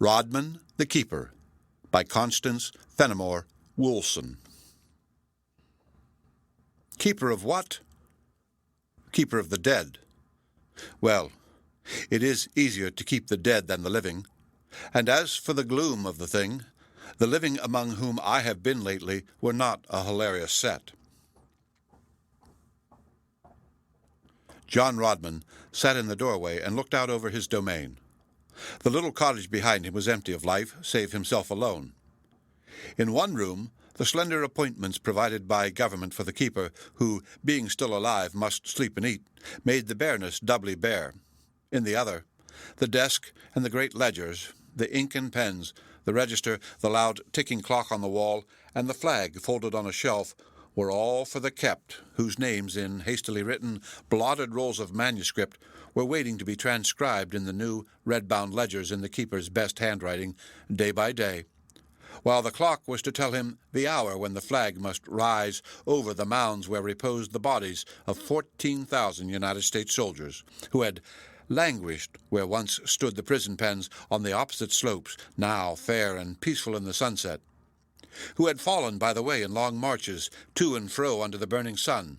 Rodman the Keeper by Constance Fenimore Woolson. Keeper of what? Keeper of the dead. Well, it is easier to keep the dead than the living. And as for the gloom of the thing, the living among whom I have been lately were not a hilarious set. John Rodman sat in the doorway and looked out over his domain. The little cottage behind him was empty of life, save himself alone. In one room, the slender appointments provided by government for the keeper, who, being still alive, must sleep and eat, made the bareness doubly bare. In the other, the desk and the great ledgers, the ink and pens, the register, the loud ticking clock on the wall, and the flag folded on a shelf were all for the kept, whose names, in hastily written, blotted rolls of manuscript, were waiting to be transcribed in the new red-bound ledgers in the keeper's best handwriting, day by day, while the clock was to tell him the hour when the flag must rise over the mounds where reposed the bodies of 14,000 United States soldiers, who had languished where once stood the prison pens on the opposite slopes, now fair and peaceful in the sunset, who had fallen by the way in long marches to and fro under the burning sun,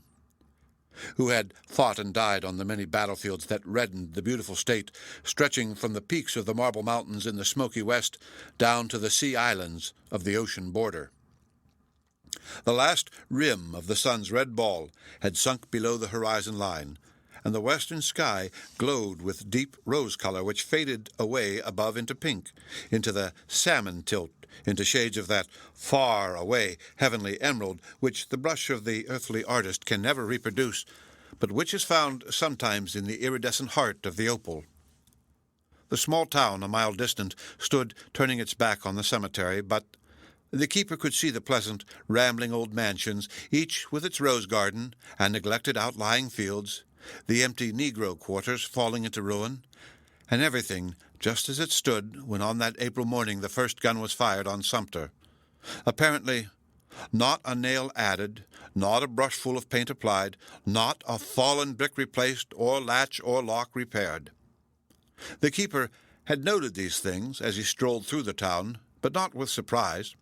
who had fought and died on the many battlefields that reddened the beautiful state, stretching from the peaks of the Marble Mountains in the smoky west down to the sea islands of the ocean border. The last rim of the sun's red ball had sunk below the horizon line, and the western sky glowed with deep rose color which faded away above into pink, into the salmon tilt, into shades of that far-away heavenly emerald which the brush of the earthly artist can never reproduce, but which is found sometimes in the iridescent heart of the opal. The small town, a mile distant, stood turning its back on the cemetery, but the keeper could see the pleasant, rambling old mansions, each with its rose garden and neglected outlying fields, the empty Negro quarters falling into ruin, and everything just as it stood when on that April morning the first gun was fired on Sumter. Apparently, not a nail added, not a brushful of paint applied, not a fallen brick replaced or latch or lock repaired. The keeper had noted these things as he strolled through the town, but not with surprise,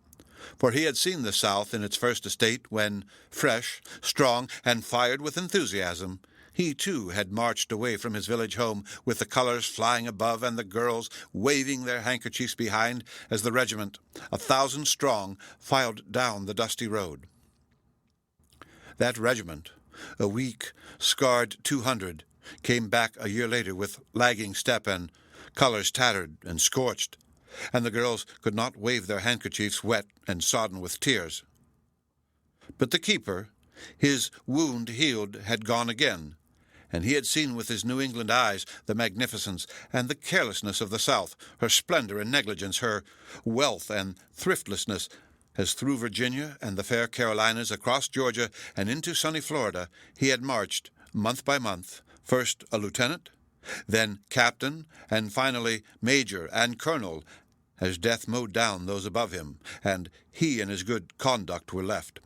for he had seen the South in its first estate when, fresh, strong, and fired with enthusiasm, he, too, had marched away from his village home with the colors flying above and the girls waving their handkerchiefs behind as the regiment, 1,000 strong, filed down the dusty road. That regiment, a weak, scarred 200, came back a year later with lagging step and colors tattered and scorched, and the girls could not wave their handkerchiefs wet and sodden with tears. But the keeper, his wound healed, had gone again, and he had seen with his New England eyes the magnificence and the carelessness of the South, her splendor and negligence, her wealth and thriftlessness, as through Virginia and the fair Carolinas, across Georgia, and into sunny Florida, he had marched, month by month, first a lieutenant, then captain, and finally major and colonel, as death mowed down those above him, and he and his good conduct were left.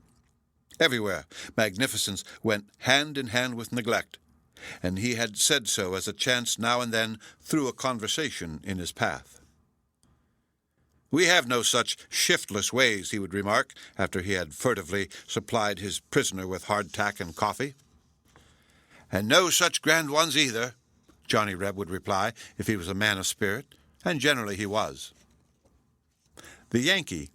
Everywhere magnificence went hand in hand with neglect, and he had said so as a chance now and then threw a conversation in his path. "We have no such shiftless ways," he would remark, after he had furtively supplied his prisoner with hardtack and coffee. "And no such grand ones either," Johnny Reb would reply, if he was a man of spirit, and generally he was. The Yankee,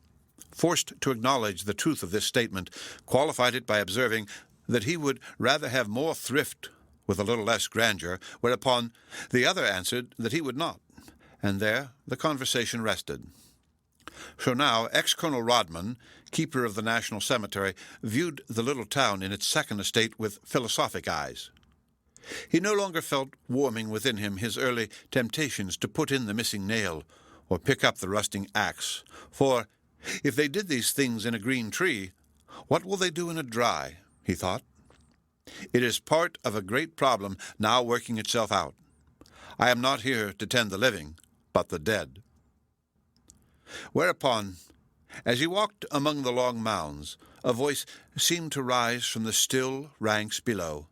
forced to acknowledge the truth of this statement, qualified it by observing that he would rather have more thrift with a little less grandeur, whereupon the other answered that he would not, and there the conversation rested. So now ex-Colonel Rodman, keeper of the National Cemetery, viewed the little town in its second estate with philosophic eyes. He no longer felt warming within him his early temptations to put in the missing nail or pick up the rusting axe, for if they did these things in a green tree, what will they do in a dry, he thought. It is part of a great problem now working itself out. I am not here to tend the living, but the dead. Whereupon, as he walked among the long mounds, a voice seemed to rise from the still ranks below.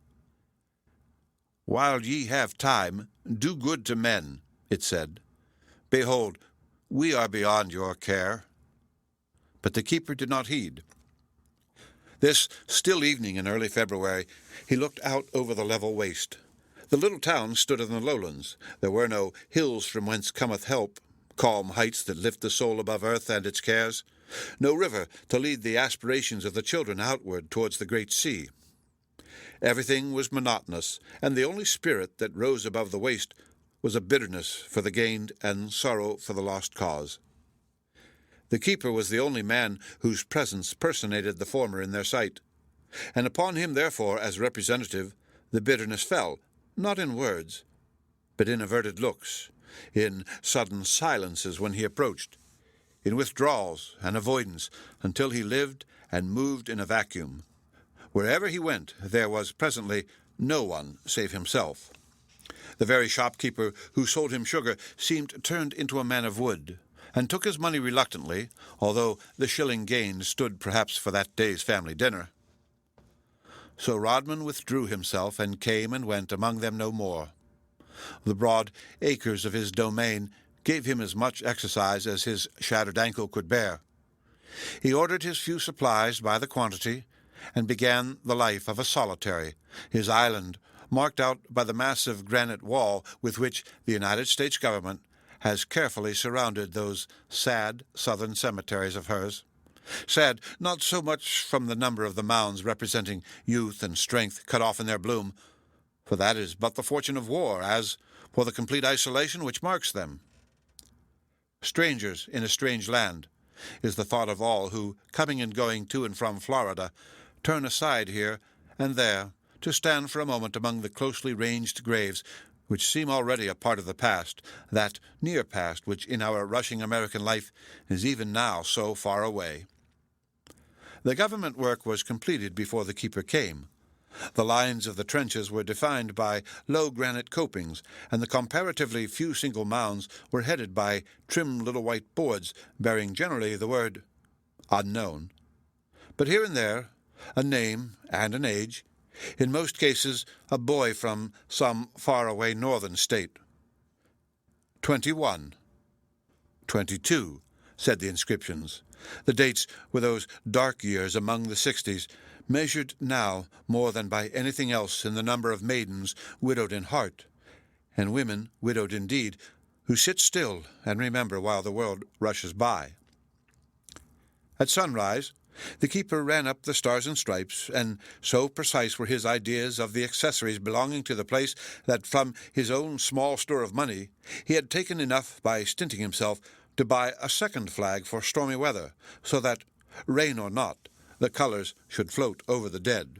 "While ye have time, do good to men," it said. "Behold, "We are beyond your care." But the keeper did not heed. This still evening in early February, he looked out over the level waste. The little town stood in the lowlands. There were no hills from whence cometh help, calm heights that lift the soul above earth and its cares, no river to lead the aspirations of the children outward towards the great sea. Everything was monotonous, and the only spirit that rose above the waste was a bitterness for the gained and sorrow for the lost cause. The keeper was the only man whose presence personated the former in their sight, and upon him, therefore, as representative, the bitterness fell, not in words, but in averted looks, in sudden silences when he approached, in withdrawals and avoidance, until he lived and moved in a vacuum. Wherever he went, there was presently no one save himself. The very shopkeeper who sold him sugar seemed turned into a man of wood, and took his money reluctantly, although the shilling gained stood perhaps for that day's family dinner. So Rodman withdrew himself, and came and went among them no more. The broad acres of his domain gave him as much exercise as his shattered ankle could bear. He ordered his few supplies by the quantity, and began the life of a solitary, his island marked out by the massive granite wall with which the United States government has carefully surrounded those sad southern cemeteries of hers. Sad not so much from the number of the mounds representing youth and strength cut off in their bloom, for that is but the fortune of war, as for the complete isolation which marks them. Strangers in a strange land is the thought of all who, coming and going to and from Florida, turn aside here and there to stand for a moment among the closely ranged graves which seem already a part of the past, that near past which in our rushing American life is even now so far away. The government work was completed before the keeper came. The lines of the trenches were defined by low granite copings, and the comparatively few single mounds were headed by trim little white boards bearing generally the word "Unknown," but here and there a name and an age, in most cases a boy from some far-away northern state. 21. 22, said the inscriptions. The dates were those dark years among the 60s, measured now more than by anything else in the number of maidens widowed in heart, and women widowed indeed, who sit still and remember while the world rushes by. At sunrise, the keeper ran up the Stars and Stripes, and so precise were his ideas of the accessories belonging to the place that from his own small store of money he had taken enough by stinting himself to buy a second flag for stormy weather, so that, rain or not, the colors should float over the dead.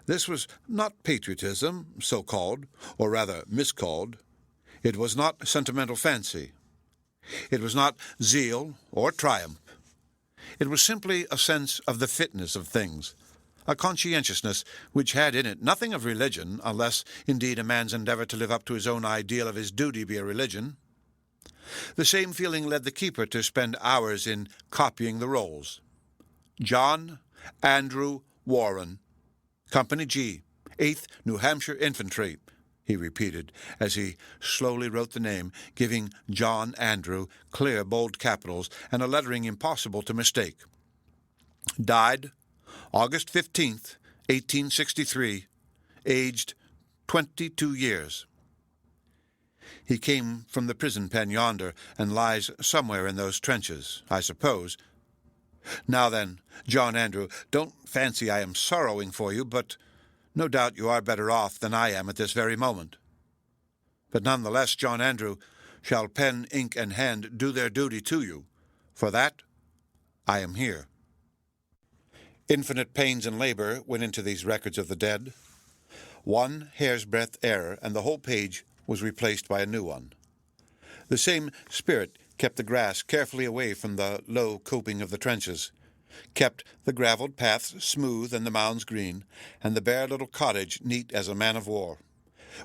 This was not patriotism, so-called, or rather miscalled. It was not sentimental fancy. It was not zeal or triumph. It was simply a sense of the fitness of things, a conscientiousness which had in it nothing of religion, unless indeed a man's endeavor to live up to his own ideal of his duty be a religion. The same feeling led the keeper to spend hours in copying the rolls. John Andrew Warren, Company G, 8th New Hampshire Infantry, he repeated, as he slowly wrote the name, giving John Andrew clear, bold capitals and a lettering impossible to mistake. Died August 15th, 1863, aged 22 years. He came from the prison pen yonder, and lies somewhere in those trenches, I suppose. Now then, John Andrew, don't fancy I am sorrowing for you, but no doubt you are better off than I am at this very moment. But none the less, John Andrew, shall pen, ink, and hand do their duty to you. For that I am here. Infinite pains and labor went into these records of the dead. One hair's-breadth error, and the whole page was replaced by a new one. The same spirit kept the grass carefully away from the low coping of the trenches, kept the gravelled paths smooth and the mounds green, and the bare little cottage neat as a man of war.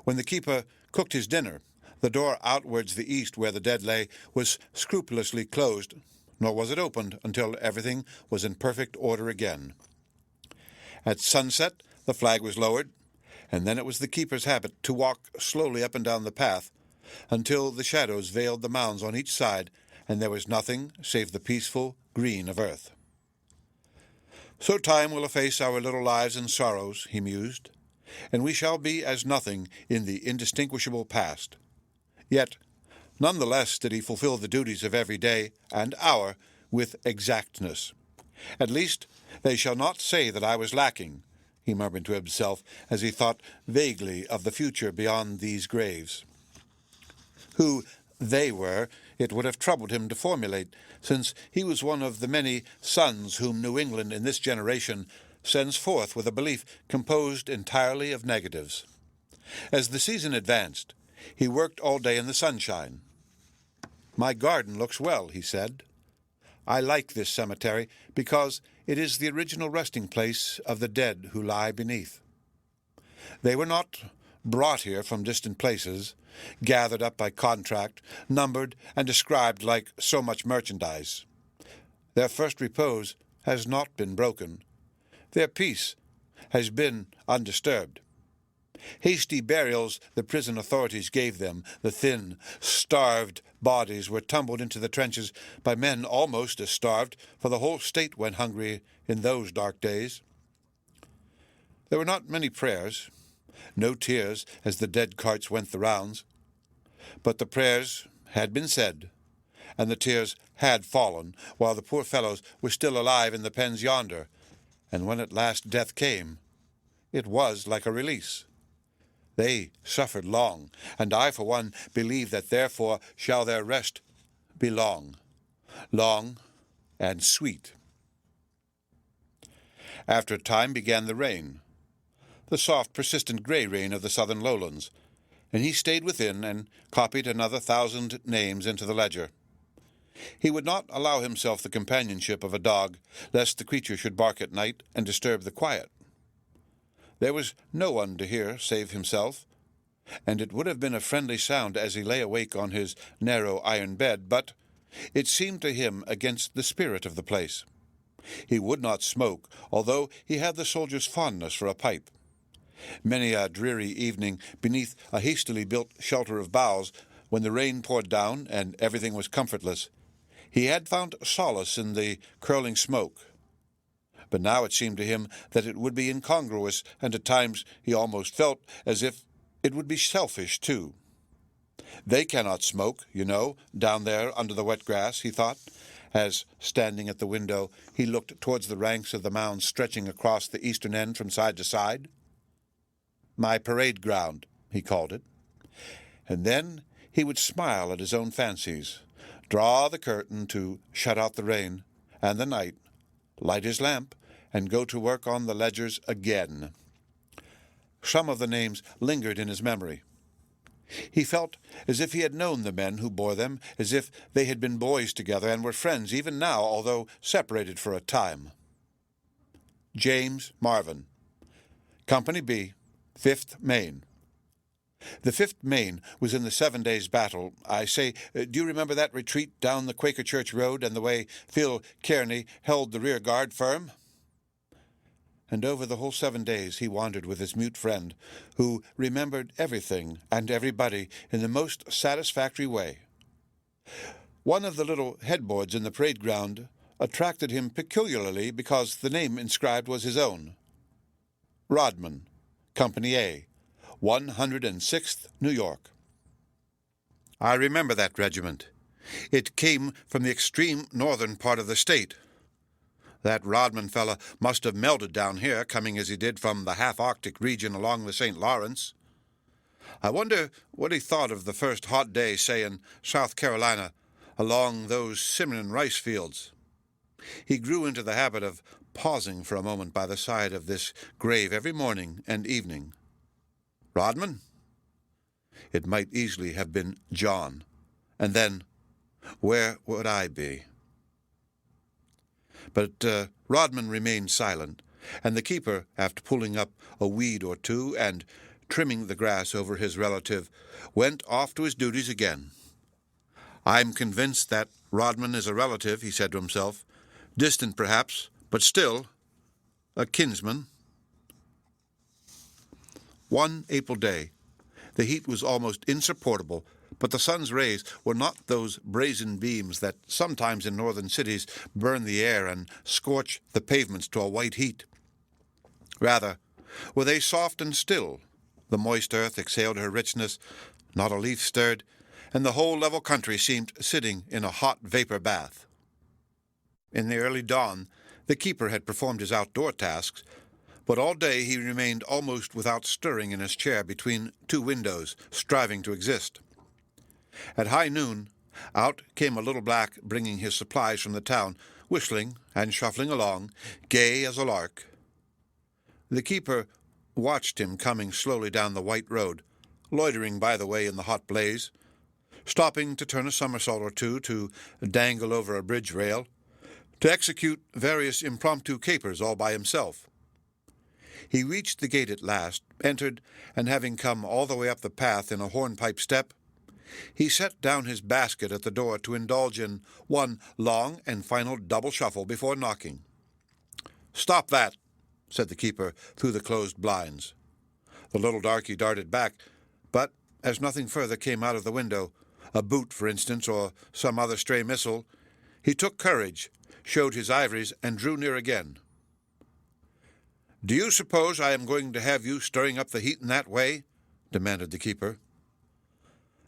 When the keeper cooked his dinner, the door outwards the east where the dead lay was scrupulously closed, nor was it opened until everything was in perfect order again. At sunset the flag was lowered, and then it was the keeper's habit to walk slowly up and down the path until the shadows veiled the mounds on each side and there was nothing save the peaceful green of earth. So time will efface our little lives and sorrows, he mused, and we shall be as nothing in the indistinguishable past. Yet, none the less did he fulfill the duties of every day and hour with exactness. At least they shall not say that I was lacking, he murmured to himself as he thought vaguely of the future beyond these graves. Who they were, it would have troubled him to formulate, since he was one of the many sons whom New England in this generation sends forth with a belief composed entirely of negatives. As the season advanced, he worked all day in the sunshine. "My garden looks well," he said. "I like this cemetery because it is the original resting place of the dead who lie beneath. They were not brought here from distant places, gathered up by contract, numbered and described like so much merchandise. Their first repose has not been broken. Their peace has been undisturbed. Hasty burials the prison authorities gave them, the thin, starved bodies were tumbled into the trenches by men almost as starved, for the whole state went hungry in those dark days. There were not many prayers, no tears as the dead carts went the rounds, but the prayers had been said, and the tears had fallen, while the poor fellows were still alive in the pens yonder, and when at last death came, it was like a release. They suffered long, and I, for one, believe that therefore shall their rest be long, long and sweet." After a time began the rain, the soft, persistent gray rain of the southern lowlands, and he stayed within and copied another 1,000 names into the ledger. He would not allow himself the companionship of a dog, lest the creature should bark at night and disturb the quiet. There was no one to hear save himself, and it would have been a friendly sound as he lay awake on his narrow iron bed, but it seemed to him against the spirit of the place. He would not smoke, although he had the soldier's fondness for a pipe. Many a dreary evening beneath a hastily built shelter of boughs, when the rain poured down and everything was comfortless, he had found solace in the curling smoke. But now it seemed to him that it would be incongruous, and at times he almost felt as if it would be selfish, too. "They cannot smoke, you know, down there under the wet grass," he thought, as, standing at the window, he looked towards the ranks of the mounds stretching across the eastern end from side to side. "My parade ground," he called it. And then he would smile at his own fancies, draw the curtain to shut out the rain and the night, light his lamp, and go to work on the ledgers again. Some of the names lingered in his memory. He felt as if he had known the men who bore them, as if they had been boys together and were friends even now, although separated for a time. James Marvin, Company B, 5th Maine. The 5th Maine was in the 7 days' battle. I say, do you remember that retreat down the Quaker Church Road and the way Phil Kearney held the rear guard firm? And over the whole 7 days he wandered with his mute friend, who remembered everything and everybody in the most satisfactory way. One of the little headboards in the parade ground attracted him peculiarly because the name inscribed was his own. Rodman, Company A, 106th New York. I remember that regiment. It came from the extreme northern part of the state. That Rodman fella must have melted down here, coming as he did from the half-Arctic region along the St. Lawrence. I wonder what he thought of the first hot day, say, in South Carolina, along those Cimarron rice fields. He grew into the habit of pausing for a moment by the side of this grave every morning and evening. Rodman? It might easily have been John. And then, where would I be? But Rodman remained silent, and the keeper, after pulling up a weed or two and trimming the grass over his relative, went off to his duties again. "I'm convinced that Rodman is a relative," he said to himself, "distant perhaps, but still a kinsman." One April day, the heat was almost insupportable, but the sun's rays were not those brazen beams that sometimes in northern cities burn the air and scorch the pavements to a white heat. Rather, were they soft and still. The moist earth exhaled her richness, not a leaf stirred, and the whole level country seemed sitting in a hot vapor bath. In the early dawn, the keeper had performed his outdoor tasks, but all day he remained almost without stirring in his chair between two windows, striving to exist. At high noon, out came a little black bringing his supplies from the town, whistling and shuffling along, gay as a lark. The keeper watched him coming slowly down the white road, loitering by the way in the hot blaze, stopping to turn a somersault or two, to dangle over a bridge rail, to execute various impromptu capers all by himself. He reached the gate at last, entered, and having come all the way up the path in a hornpipe step, he set down his basket at the door to indulge in one long and final double shuffle before knocking. "Stop that," said the keeper through the closed blinds. The little darky darted back, but as nothing further came out of the window, a boot, for instance, or some other stray missile, he took courage, showed his ivories, and drew near again. "Do you suppose I am going to have you stirring up the heat in that way?" demanded the keeper.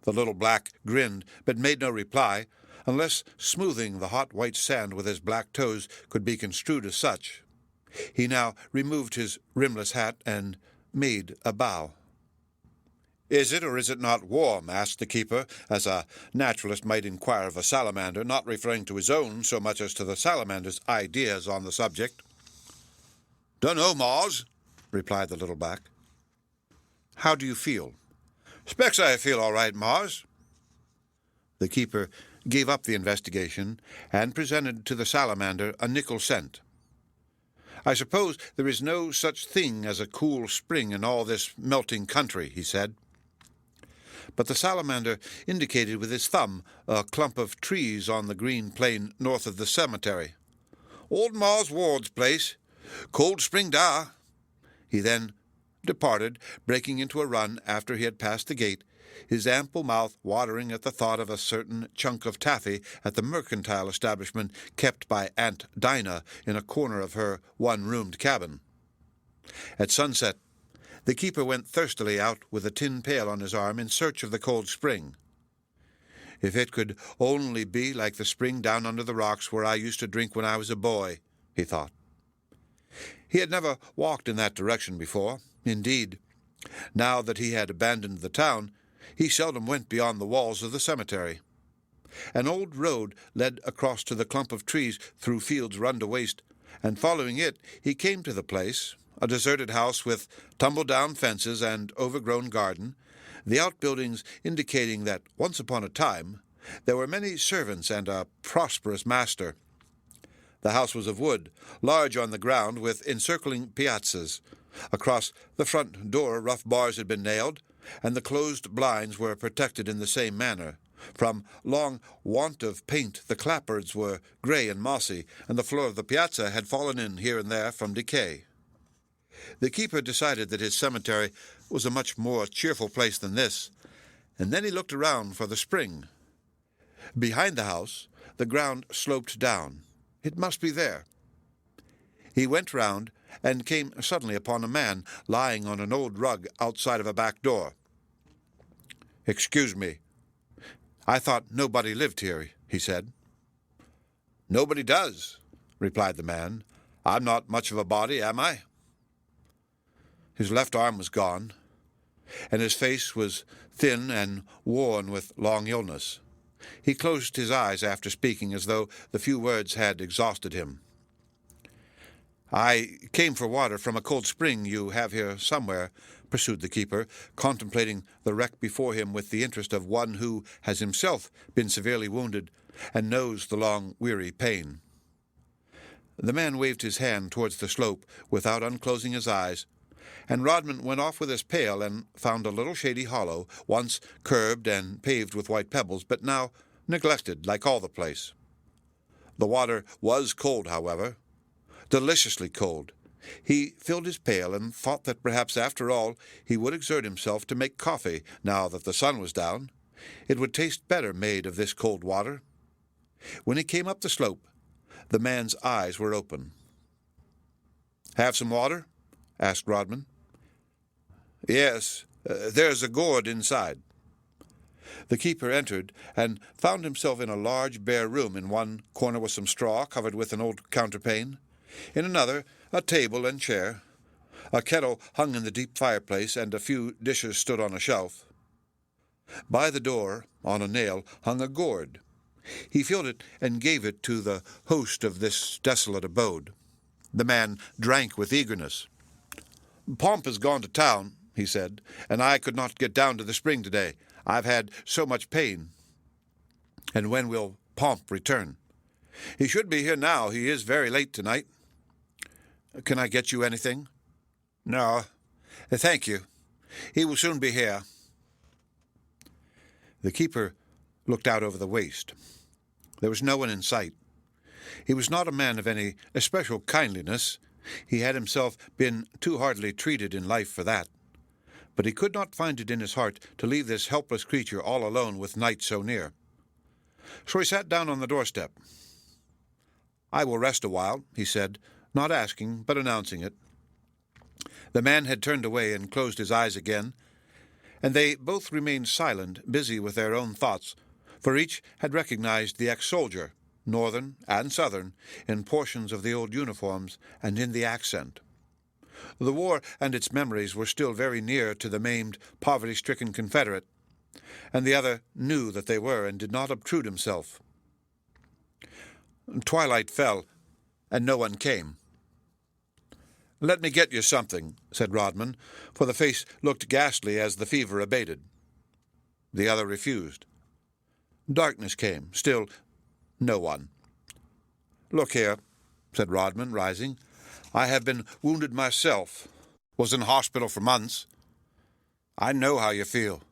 The little black grinned, but made no reply, unless smoothing the hot white sand with his black toes could be construed as such. He now removed his rimless hat and made a bow. "Is it or is it not warm?" asked the keeper, as a naturalist might inquire of a salamander, not referring to his own so much as to the salamander's ideas on the subject. "Dunno, Mars," replied the little black. "How do you feel?" "Specs I feel all right, Mars." The keeper gave up the investigation and presented to the salamander a nickel cent. "I suppose there is no such thing as a cool spring in all this melting country," he said. But the salamander indicated with his thumb a clump of trees on the green plain north of the cemetery. "Old Mars Ward's place. Cold spring da." He then departed, breaking into a run after he had passed the gate, his ample mouth watering at the thought of a certain chunk of taffy at the mercantile establishment kept by Aunt Dinah in a corner of her one-roomed cabin. At sunset, the keeper went thirstily out with a tin pail on his arm in search of the cold spring. "If it could only be like the spring down under the rocks where I used to drink when I was a boy," he thought. He had never walked in that direction before. Indeed, now that he had abandoned the town, he seldom went beyond the walls of the cemetery. An old road led across to the clump of trees through fields run to waste, and following it he came to the place, a deserted house with tumble-down fences and overgrown garden, the outbuildings indicating that once upon a time there were many servants and a prosperous master. The house was of wood, large on the ground, with encircling piazzas. Across the front door rough bars had been nailed, and the closed blinds were protected in the same manner. From long want of paint the clapboards were grey and mossy, and the floor of the piazza had fallen in here and there from decay. The keeper decided that his cemetery was a much more cheerful place than this, and then he looked around for the spring. Behind the house the ground sloped down. It must be there. He went round and came suddenly upon a man lying on an old rug outside of a back door. "Excuse me. I thought nobody lived here," he said. "Nobody does," replied the man. "I'm not much of a body, am I?" His left arm was gone, and his face was thin and worn with long illness. He closed his eyes after speaking, as though the few words had exhausted him. "I came for water from a cold spring you have here somewhere," pursued the keeper, contemplating the wreck before him with the interest of one who has himself been severely wounded and knows the long, weary pain. The man waved his hand towards the slope without unclosing his eyes, and Rodman went off with his pail and found a little shady hollow, once curbed and paved with white pebbles, but now neglected like all the place. The water was cold, however, deliciously cold. He filled his pail and thought that perhaps after all he would exert himself to make coffee now that the sun was down, It would taste better made of this cold water. When he came up the slope, the man's eyes were open. "Have some water?" asked Rodman. "Yes, there's a gourd inside." The keeper entered and found himself in a large bare room. In one corner was some straw covered with an old counterpane. In another, a table and chair. A kettle hung in the deep fireplace, and a few dishes stood on a shelf. By the door, on a nail, hung a gourd. He filled it and gave it to the host of this desolate abode. The man drank with eagerness. "Pomp has gone to town," he said, "and I could not get down to the spring today. I've had so much pain." "And when will Pomp return?" "He should be here now. He is very late tonight." "Can I get you anything?" "No, thank you. He will soon be here." The keeper looked out over the waste. There was no one in sight. He was not a man of any especial kindliness. He had himself been too hardly treated in life for that. But he could not find it in his heart to leave this helpless creature all alone with night so near. So he sat down on the doorstep. "I will rest a while," he said, not asking, but announcing it. The man had turned away and closed his eyes again, and they both remained silent, busy with their own thoughts, for each had recognized the ex-soldier, Northern and Southern, in portions of the old uniforms and in the accent. The war and its memories were still very near to the maimed, poverty-stricken Confederate, and the other knew that they were and did not obtrude himself. Twilight fell, and no one came. "Let me get you something," said Rodman, for the face looked ghastly as the fever abated. The other refused. Darkness came, still no one. "Look here," said Rodman, rising. "I have been wounded myself, was in hospital for months. I know how you feel.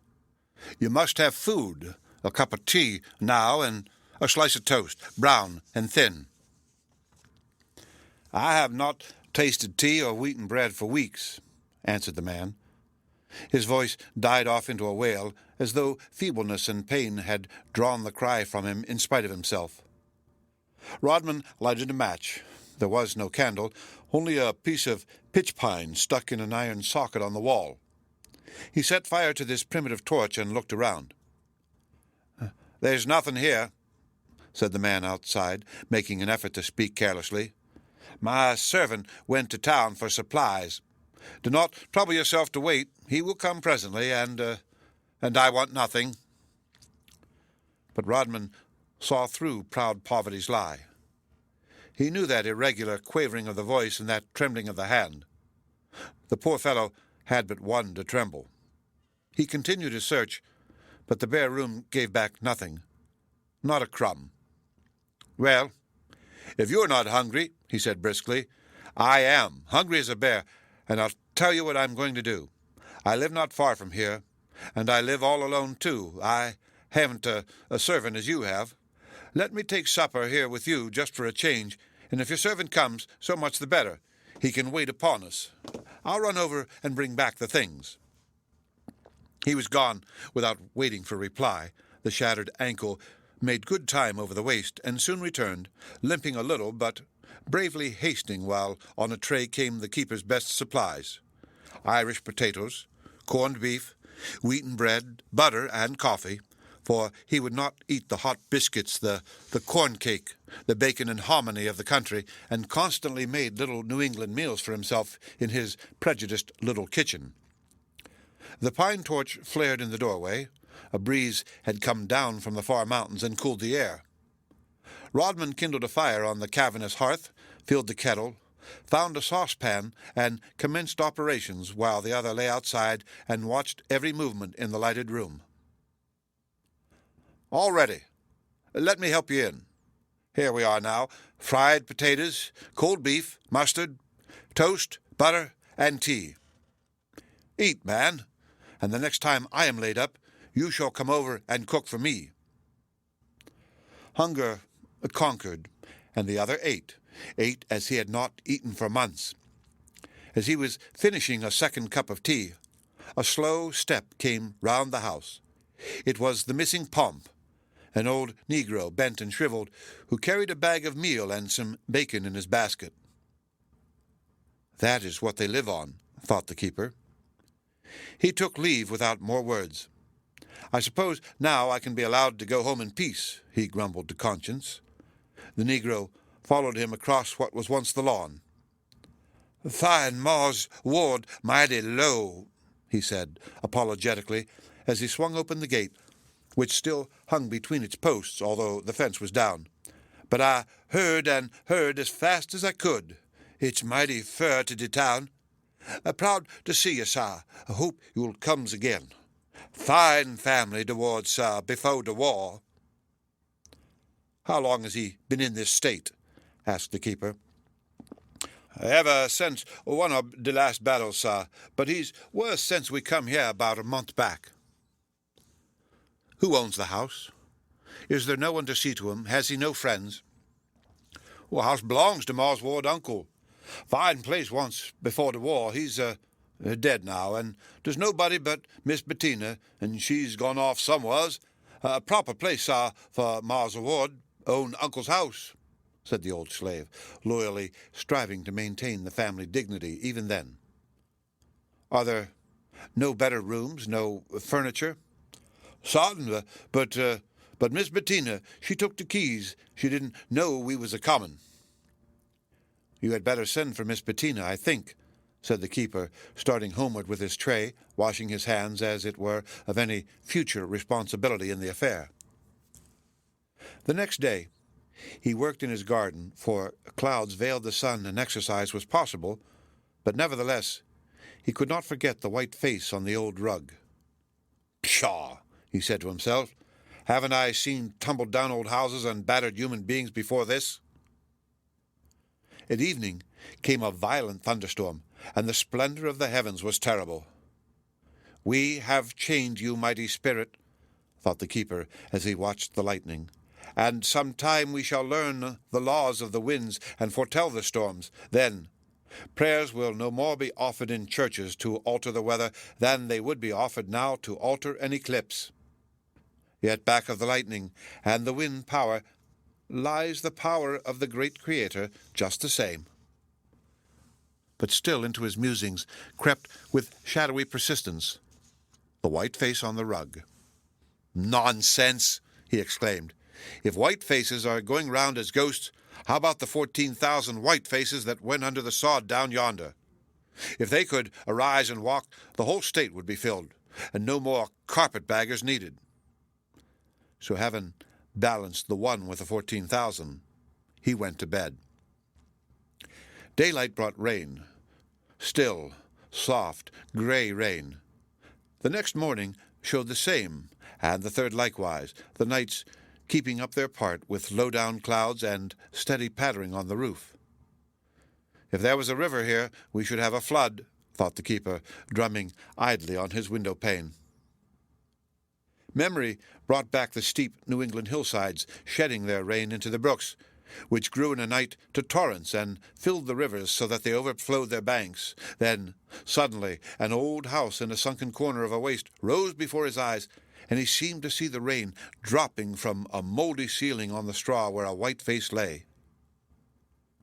You must have food, a cup of tea now, and a slice of toast, brown and thin." "I have not tasted tea or wheaten bread for weeks," answered the man. His voice died off into a wail, as though feebleness and pain had drawn the cry from him in spite of himself. Rodman lighted a match. There was no candle, only a piece of pitch pine stuck in an iron socket on the wall. He set fire to this primitive torch and looked around. "There's nothing here," said the man outside, making an effort to speak carelessly. "My servant went to town for supplies. Do not trouble yourself to wait. He will come presently, and I want nothing." But Rodman saw through proud poverty's lie. He knew that irregular quavering of the voice and that trembling of the hand. The poor fellow had but one to tremble. He continued his search, but the bare room gave back nothing, not a crumb. "Well, if you're not hungry," he said briskly, "I am, hungry as a bear, and I'll tell you what I'm going to do. I live not far from here, and I live all alone, too. I haven't a servant as you have. Let me take supper here with you just for a change, and if your servant comes, so much the better. He can wait upon us. I'll run over and bring back the things." He was gone without waiting for reply. The shattered ankle made good time over the waist, and soon returned, limping a little, but bravely hastening, while on a tray came the keeper's best supplies: Irish potatoes, corned beef, wheaten bread, butter, and coffee, for he would not eat the hot biscuits, the corn cake, the bacon and hominy of the country, and constantly made little New England meals for himself in his prejudiced little kitchen. The pine torch flared in the doorway. A breeze had come down from the far mountains and cooled the air. Rodman kindled a fire on the cavernous hearth, filled the kettle, found a saucepan, and commenced operations, while the other lay outside and watched every movement in the lighted room. "All ready. Let me help you in. Here we are now: fried potatoes, cold beef, mustard, toast, butter, and tea. Eat, man, and the next time I am laid up, you shall come over and cook for me." Hunger conquered, and the other ate as he had not eaten for months. As he was finishing a second cup of tea, a slow step came round the house. It was the missing Pomp, an old negro, bent and shriveled, who carried a bag of meal and some bacon in his basket. That is what they live on, thought the keeper. He took leave without more words. I suppose now I can be allowed to go home in peace, he grumbled to Conscience. The negro followed him across what was once the lawn. "Find Ma's ward mighty low," he said apologetically, as he swung open the gate, which still hung between its posts, although the fence was down. "But I heard and heard as fast as I could. It's mighty fur to de town. Proud to see you, sir. I hope you'll comes again. Fine family towards, sir, before the war." "How long has he been in this state?" asked the keeper. "Ever since one of the last battles, sir, but he's worse since we come here about a month back." "Who owns the house? Is there no one to see to him? Has he no friends?" "Well, house belongs to Ma's ward uncle. Fine place once before the war. He's dead now, and there's nobody but Miss Bettina, and she's gone off somewheres. A proper place, sir, for Ma's ward. Own uncle's house," said the old slave, loyally striving to maintain the family dignity even then. "Are there no better rooms, no furniture?" "Sartin, but Miss Bettina, she took the keys. She didn't know we was a comin." "You had better send for Miss Bettina, I think," said the keeper, starting homeward with his tray, washing his hands, as it were, of any future responsibility in the affair. The next day he worked in his garden, for clouds veiled the sun and exercise was possible, but nevertheless he could not forget the white face on the old rug. "Pshaw!" he said to himself. "Haven't I seen tumbled-down old houses and battered human beings before this?" At evening came a violent thunderstorm, and the splendor of the heavens was terrible. "We have chained you, mighty spirit," thought the keeper as he watched the lightning, "and some time we shall learn the laws of the winds and foretell the storms. Then prayers will no more be offered in churches to alter the weather than they would be offered now to alter an eclipse. Yet back of the lightning and the wind power lies the power of the great Creator just the same." But still into his musings crept with shadowy persistence the white face on the rug. "Nonsense!" he exclaimed. "If white faces are going round as ghosts, how about the 14,000 white faces that went under the sod down yonder? If they could arise and walk, the whole state would be filled, and no more carpet-baggers needed." So having balanced the one with the 14,000, he went to bed. Daylight brought rain. Still, soft, grey rain. The next morning showed the same, and the third likewise, the nights keeping up their part with low-down clouds and steady pattering on the roof. "If there was a river here, we should have a flood," thought the keeper, drumming idly on his window-pane. Memory brought back the steep New England hillsides, shedding their rain into the brooks, which grew in a night to torrents and filled the rivers so that they overflowed their banks. Then, suddenly, an old house in a sunken corner of a waste rose before his eyes, and he seemed to see the rain dropping from a mouldy ceiling on the straw where a white face lay.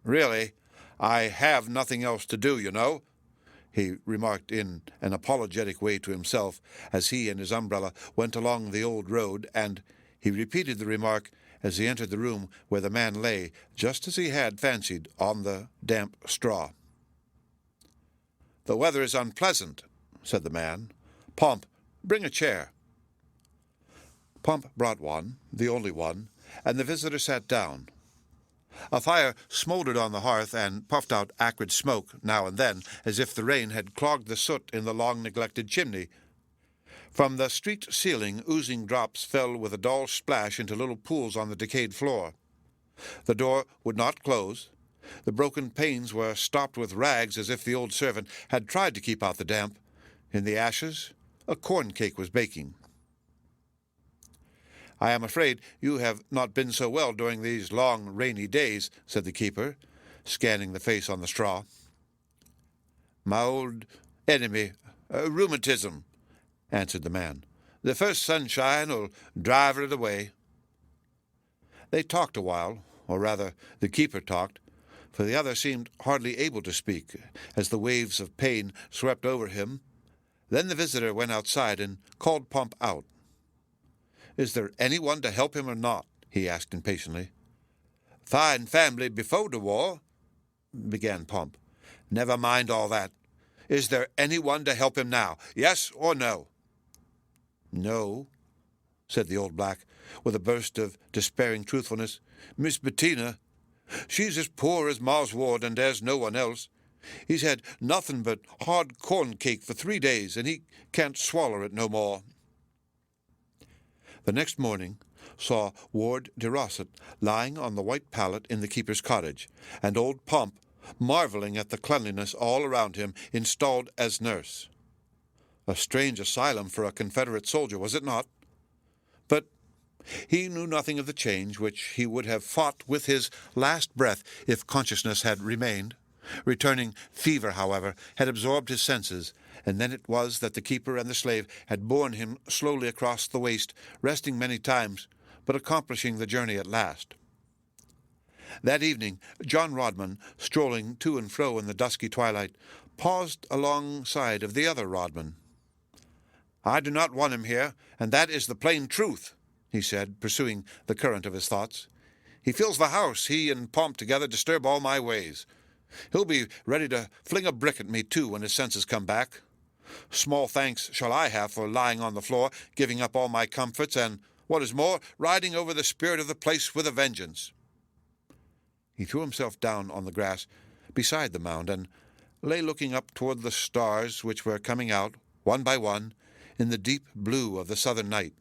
"Really, I have nothing else to do, you know," he remarked in an apologetic way to himself as he and his umbrella went along the old road, and he repeated the remark as he entered the room where the man lay, just as he had fancied, on the damp straw. "The weather is unpleasant," said the man. "Pomp, bring a chair." Pomp brought one, the only one, and the visitor sat down. A fire smouldered on the hearth and puffed out acrid smoke now and then, as if the rain had clogged the soot in the long-neglected chimney. From the street ceiling, oozing drops fell with a dull splash into little pools on the decayed floor. The door would not close. The broken panes were stopped with rags, as if the old servant had tried to keep out the damp. In the ashes, a corn cake was baking. "I am afraid you have not been so well during these long, rainy days," said the keeper, scanning the face on the straw. "My old enemy, rheumatism," answered the man. The first sunshine'll drive it away." They talked a while, or rather the keeper talked, for the other seemed hardly able to speak, as the waves of pain swept over him. Then the visitor went outside and called Pomp out. "Is there any one to help him or not?" he asked impatiently. "Fine family before the war," began Pomp. "Never mind all that. Is there any one to help him now, yes or no?" "No," said the old black, with a burst of despairing truthfulness. "Miss Bettina, she's as poor as Mars Ward, and there's no one else. He's had nothing but hard corn cake for 3 days, and he can't swaller it no more." The next morning saw Ward de Rossett lying on the white pallet in the keeper's cottage, and old Pomp, marvelling at the cleanliness all around him, installed as nurse. A strange asylum for a Confederate soldier, was it not? But he knew nothing of the change which he would have fought with his last breath if consciousness had remained. Returning fever, however, had absorbed his senses, and then it was that the keeper and the slave had borne him slowly across the waste, resting many times, but accomplishing the journey at last. That evening, John Rodman, strolling to and fro in the dusky twilight, paused alongside of the other Rodman. "I do not want him here, and that is the plain truth," he said, pursuing the current of his thoughts. "He fills the house. He and Pomp together disturb all my ways. He'll be ready to fling a brick at me, too, when his senses come back. Small thanks shall I have for lying on the floor, giving up all my comforts, and, what is more, riding over the spirit of the place with a vengeance." He threw himself down on the grass beside the mound and lay looking up toward the stars which were coming out, one by one, in the deep blue of the southern night.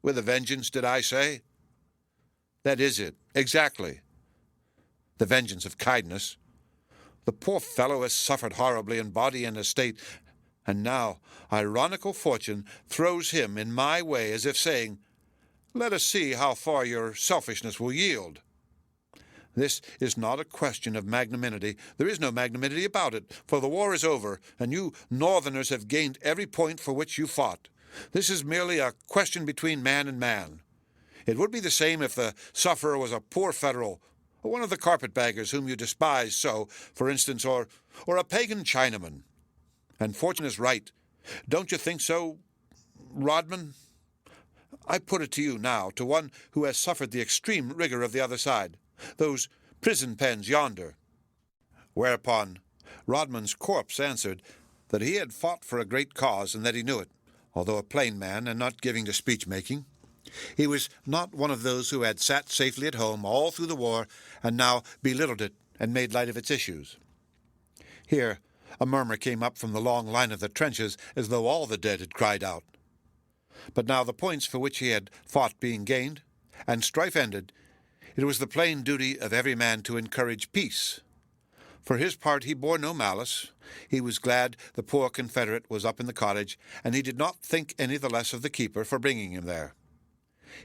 "With a vengeance, did I say?" "That is it, exactly. The vengeance of kindness. The poor fellow has suffered horribly in body and estate, and now ironical fortune throws him in my way as if saying, 'Let us see how far your selfishness will yield.' This is not a question of magnanimity. There is no magnanimity about it, for the war is over, and you Northerners have gained every point for which you fought. This is merely a question between man and man. It would be the same if the sufferer was a poor Federal, or one of the carpetbaggers whom you despise so, for instance, or a pagan Chinaman. And fortune is right. Don't you think so, Rodman? I put it to you now, to one who has suffered the extreme rigor of the other side, those prison pens yonder." Whereupon Rodman's corpse answered that he had fought for a great cause, and that he knew it, although a plain man and not given to speech-making. He was not one of those who had sat safely at home all through the war and now belittled it and made light of its issues. Here a murmur came up from the long line of the trenches, as though all the dead had cried out. But now, the points for which he had fought being gained, and strife ended, it was the plain duty of every man to encourage peace. For his part he bore no malice. He was glad the poor Confederate was up in the cottage, and he did not think any the less of the keeper for bringing him there.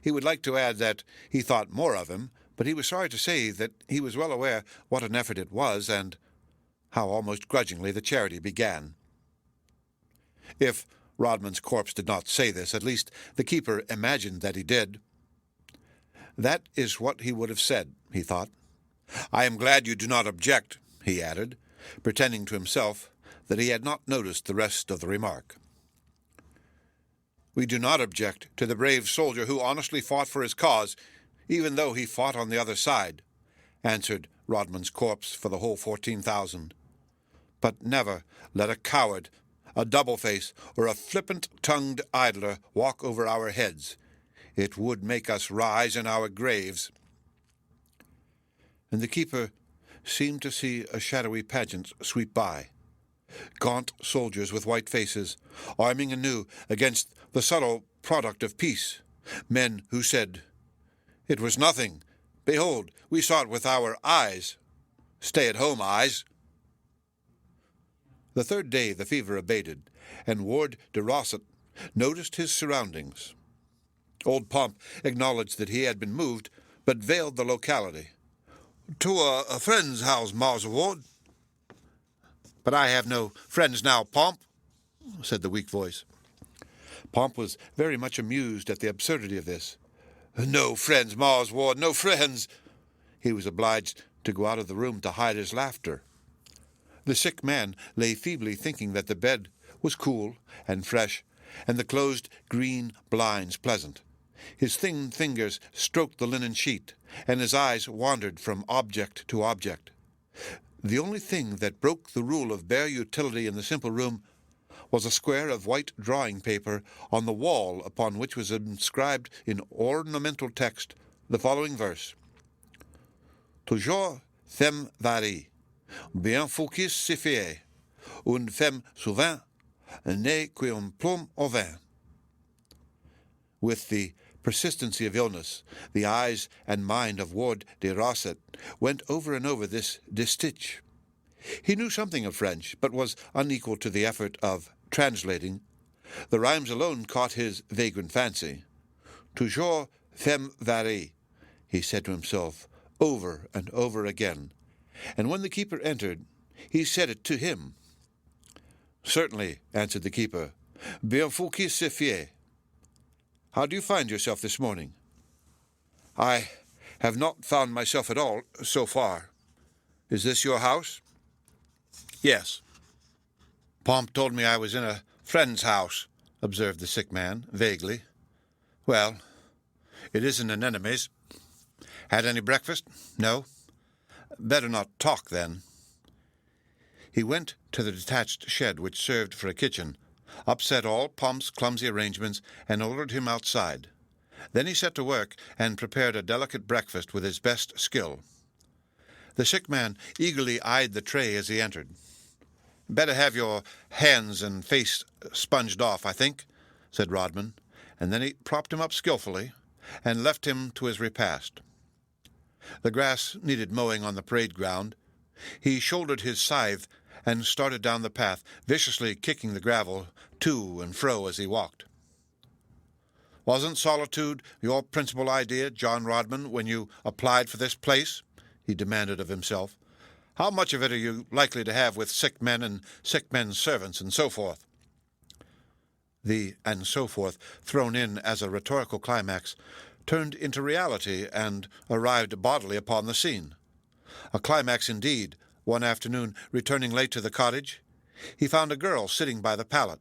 He would like to add that he thought more of him, but he was sorry to say that he was well aware what an effort it was, and how almost grudgingly the charity began. If Rodman's corpse did not say this, at least the keeper imagined that he did. That is what he would have said, he thought. "I am glad you do not object," he added, pretending to himself that he had not noticed the rest of the remark. "We do not object to the brave soldier who honestly fought for his cause, even though he fought on the other side," answered Rodman's corpse for the whole 14,000. "But never let a coward, a double-face, or a flippant-tongued idler walk over our heads. It would make us rise in our graves." And the keeper seemed to see a shadowy pageant sweep by. Gaunt soldiers with white faces, arming anew against the subtle product of peace. Men who said, "It was nothing. Behold, we saw it with our eyes. Stay-at-home eyes." The third day the fever abated, and Ward de Rossett noticed his surroundings. Old Pomp acknowledged that he had been moved, but veiled the locality. "To a friend's house, Mars Ward." "But I have no friends now, Pomp," said the weak voice. Pomp was very much amused at the absurdity of this. "No friends, Mars Ward, no friends!" He was obliged to go out of the room to hide his laughter. The sick man lay feebly thinking that the bed was cool and fresh, and the closed green blinds pleasant. His thin fingers stroked the linen sheet, and his eyes wandered from object to object. The only thing that broke the rule of bare utility in the simple room was a square of white drawing paper on the wall upon which was inscribed in ornamental text the following verse: "Toujours femme varie, bien focus se fait, une femme souvent n'est qu'un plomb au vin." With the persistency of illness, the eyes and mind of Ward de Rosset went over and over this distich. He knew something of French, but was unequal to the effort of translating. The rhymes alone caught his vagrant fancy. "Toujours femme varie," he said to himself over and over again, and when the keeper entered, he said it to him. "Certainly," answered the keeper. "Bien focus se fait. How do you find yourself this morning?" "I have not found myself at all, so far. Is this your house?" "Yes." "Pomp told me I was in a friend's house," observed the sick man, vaguely. "Well, it isn't an enemy's. Had any breakfast? No? Better not talk, then." He went to the detached shed which served for a kitchen, upset all Pomp's clumsy arrangements, and ordered him outside. Then he set to work and prepared a delicate breakfast with his best skill. The sick man eagerly eyed the tray as he entered. "Better have your hands and face sponged off, I think," said Rodman, and then he propped him up skillfully and left him to his repast. The grass needed mowing on the parade ground. He shouldered his scythe and started down the path, viciously kicking the gravel to and fro as he walked. "Wasn't solitude your principal idea, John Rodman, when you applied for this place?" he demanded of himself. "How much of it are you likely to have with sick men and sick men's servants, and so forth?" The "and so forth," thrown in as a rhetorical climax, turned into reality and arrived bodily upon the scene. A climax indeed. One afternoon, returning late to the cottage, he found a girl sitting by the pallet.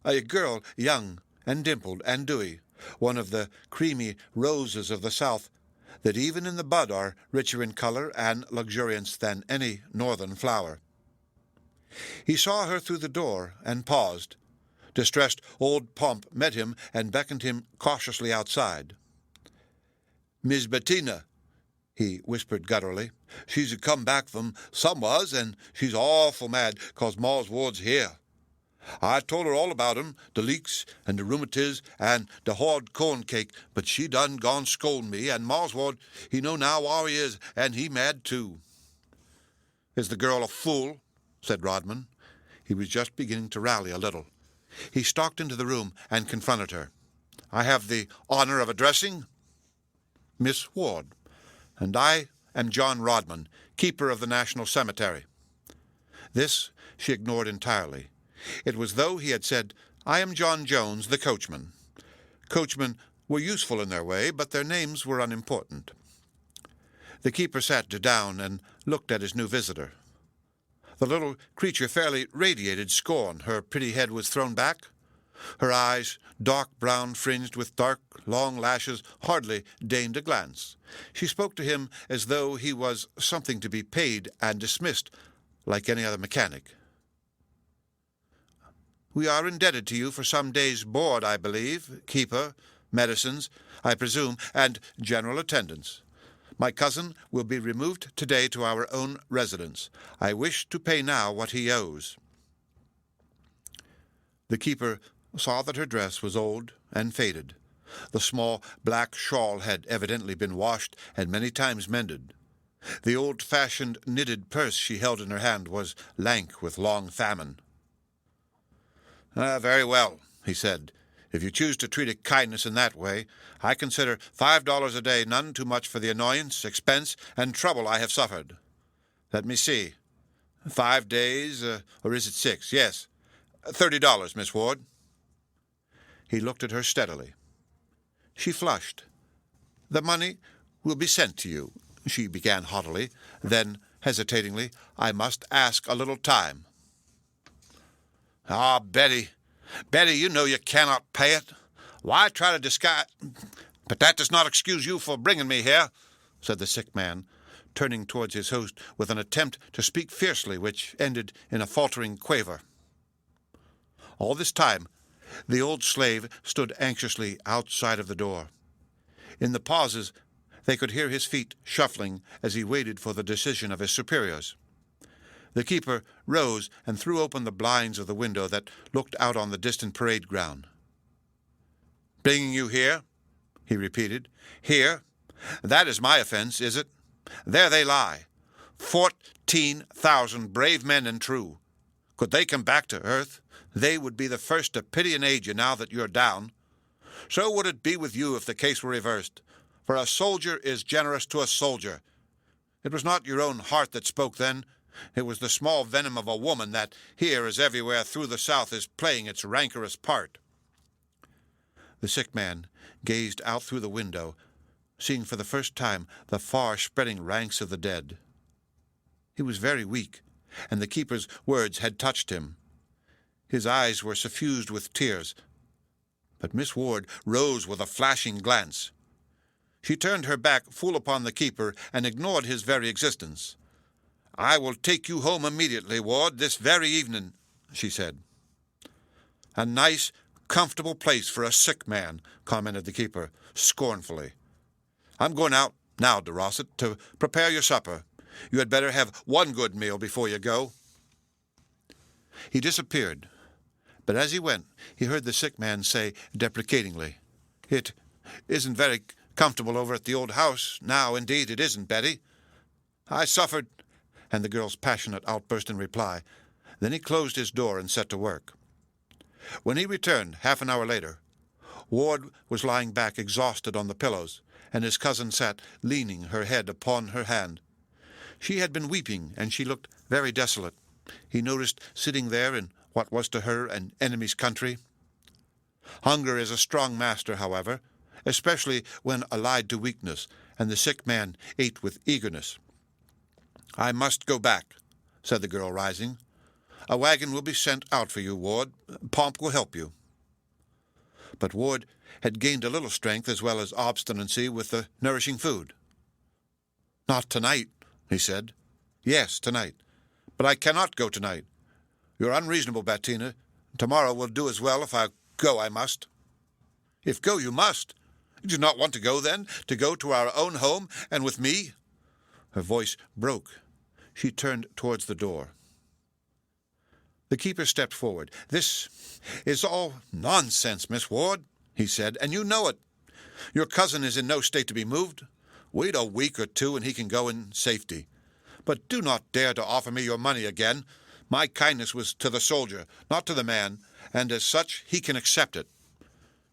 A girl young and dimpled and dewy, one of the creamy roses of the South, that even in the bud are richer in color and luxuriance than any northern flower. He saw her through the door and paused. Distressed old Pomp met him and beckoned him cautiously outside. "Miss Bettina," he whispered gutturally. "She's come back from somewheres, and she's awful mad 'cause Mars Ward's here. I told her all about him, the leaks and the rheumatiz and the hard corn cake, but she done gone scold me, and Mars Ward, he know now where he is, and he mad too." "Is the girl a fool?" said Rodman. He was just beginning to rally a little. He stalked into the room and confronted her. "I have the honor of addressing Miss Ward, and I am John Rodman, keeper of the National Cemetery." This she ignored entirely. It was though he had said, "I am John Jones, the coachman." Coachmen were useful in their way, but their names were unimportant. The keeper sat down and looked at his new visitor. The little creature fairly radiated scorn. Her pretty head was thrown back. Her eyes, dark brown fringed with dark, long lashes, hardly deigned a glance. She spoke to him as though he was something to be paid and dismissed, like any other mechanic. "We are indebted to you for some days' board, I believe, keeper, medicines, I presume, and general attendance. My cousin will be removed today to our own residence. I wish to pay now what he owes." The keeper saw that her dress was old and faded. The small black shawl had evidently been washed and many times mended. The old-fashioned knitted purse she held in her hand was lank with long famine. "Very well," he said. "If you choose to treat a kindness in that way, I consider $5 a day none too much for the annoyance, expense, and trouble I have suffered. Let me see. 5 days, or is it 6? Yes. $30, Miss Ward." he looked at her steadily. She flushed. "The money will be sent to you," she began haughtily. Then, hesitatingly, "I must ask a little time." "Ah, Betty, you know you cannot pay it. Why try to disguise—" "But that does not excuse you for bringing me here," said the sick man, turning towards his host with an attempt to speak fiercely, which ended in a faltering quaver. All this time, the old slave stood anxiously outside of the door. In the pauses, they could hear his feet shuffling as he waited for the decision of his superiors. The keeper rose and threw open the blinds of the window that looked out on the distant parade ground. "Bringing you here?" he repeated. "Here? That is my offense, is it? There they lie. 14,000 brave men and true. Could they come back to earth, they would be the first to pity and aid you now that you're down. So would it be with you if the case were reversed, for a soldier is generous to a soldier. It was not your own heart that spoke then. It was the small venom of a woman that, here as everywhere through the South, is playing its rancorous part." The sick man gazed out through the window, seeing for the first time the far-spreading ranks of the dead. He was very weak, and the keeper's words had touched him. His eyes were suffused with tears. But Miss Ward rose with a flashing glance. She turned her back full upon the keeper and ignored his very existence. "I will take you home immediately, Ward, this very evening," she said. "A nice, comfortable place for a sick man," commented the keeper, scornfully. "I'm going out now, Dorset, to prepare your supper. You had better have one good meal before you go." He disappeared, but as he went, he heard the sick man say deprecatingly, "It isn't very comfortable over at the old house now, indeed it isn't, Betty. I suffered—" and the girl's passionate outburst in reply. Then he closed his door and set to work. When he returned, half an hour later, Ward was lying back exhausted on the pillows, and his cousin sat leaning her head upon her hand. She had been weeping, and she looked very desolate, he noticed, sitting there in what was to her an enemy's country. Hunger is a strong master, however, especially when allied to weakness, and the sick man ate with eagerness. "I must go back," said the girl, rising. "A wagon will be sent out for you, Ward. Pomp will help you." But Ward had gained a little strength as well as obstinacy with the nourishing food. "Not tonight," he said. "Yes, tonight. But I cannot go tonight. You're unreasonable, Bettina. Tomorrow will do as well. If I go, I must." "If go, you must. You do not want to go, then? To go to our own home, and with me?" Her voice broke. She turned towards the door. The keeper stepped forward. "This is all nonsense, Miss Ward," he said, "and you know it. Your cousin is in no state to be moved. Wait a week or two, and he can go in safety. But do not dare to offer me your money again. My kindness was to the soldier, not to the man, and as such he can accept it.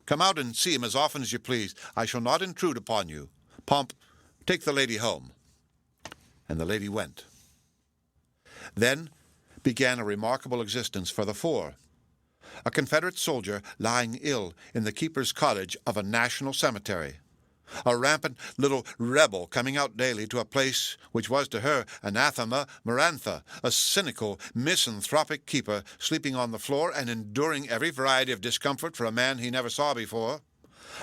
Come out and see him as often as you please. I shall not intrude upon you. Pomp, take the lady home." And the lady went. Then began a remarkable existence for the four. A Confederate soldier lying ill in the keeper's cottage of a national cemetery. A rampant little rebel coming out daily to a place which was to her anathema marantha, a cynical, misanthropic keeper sleeping on the floor and enduring every variety of discomfort for a man he never saw before.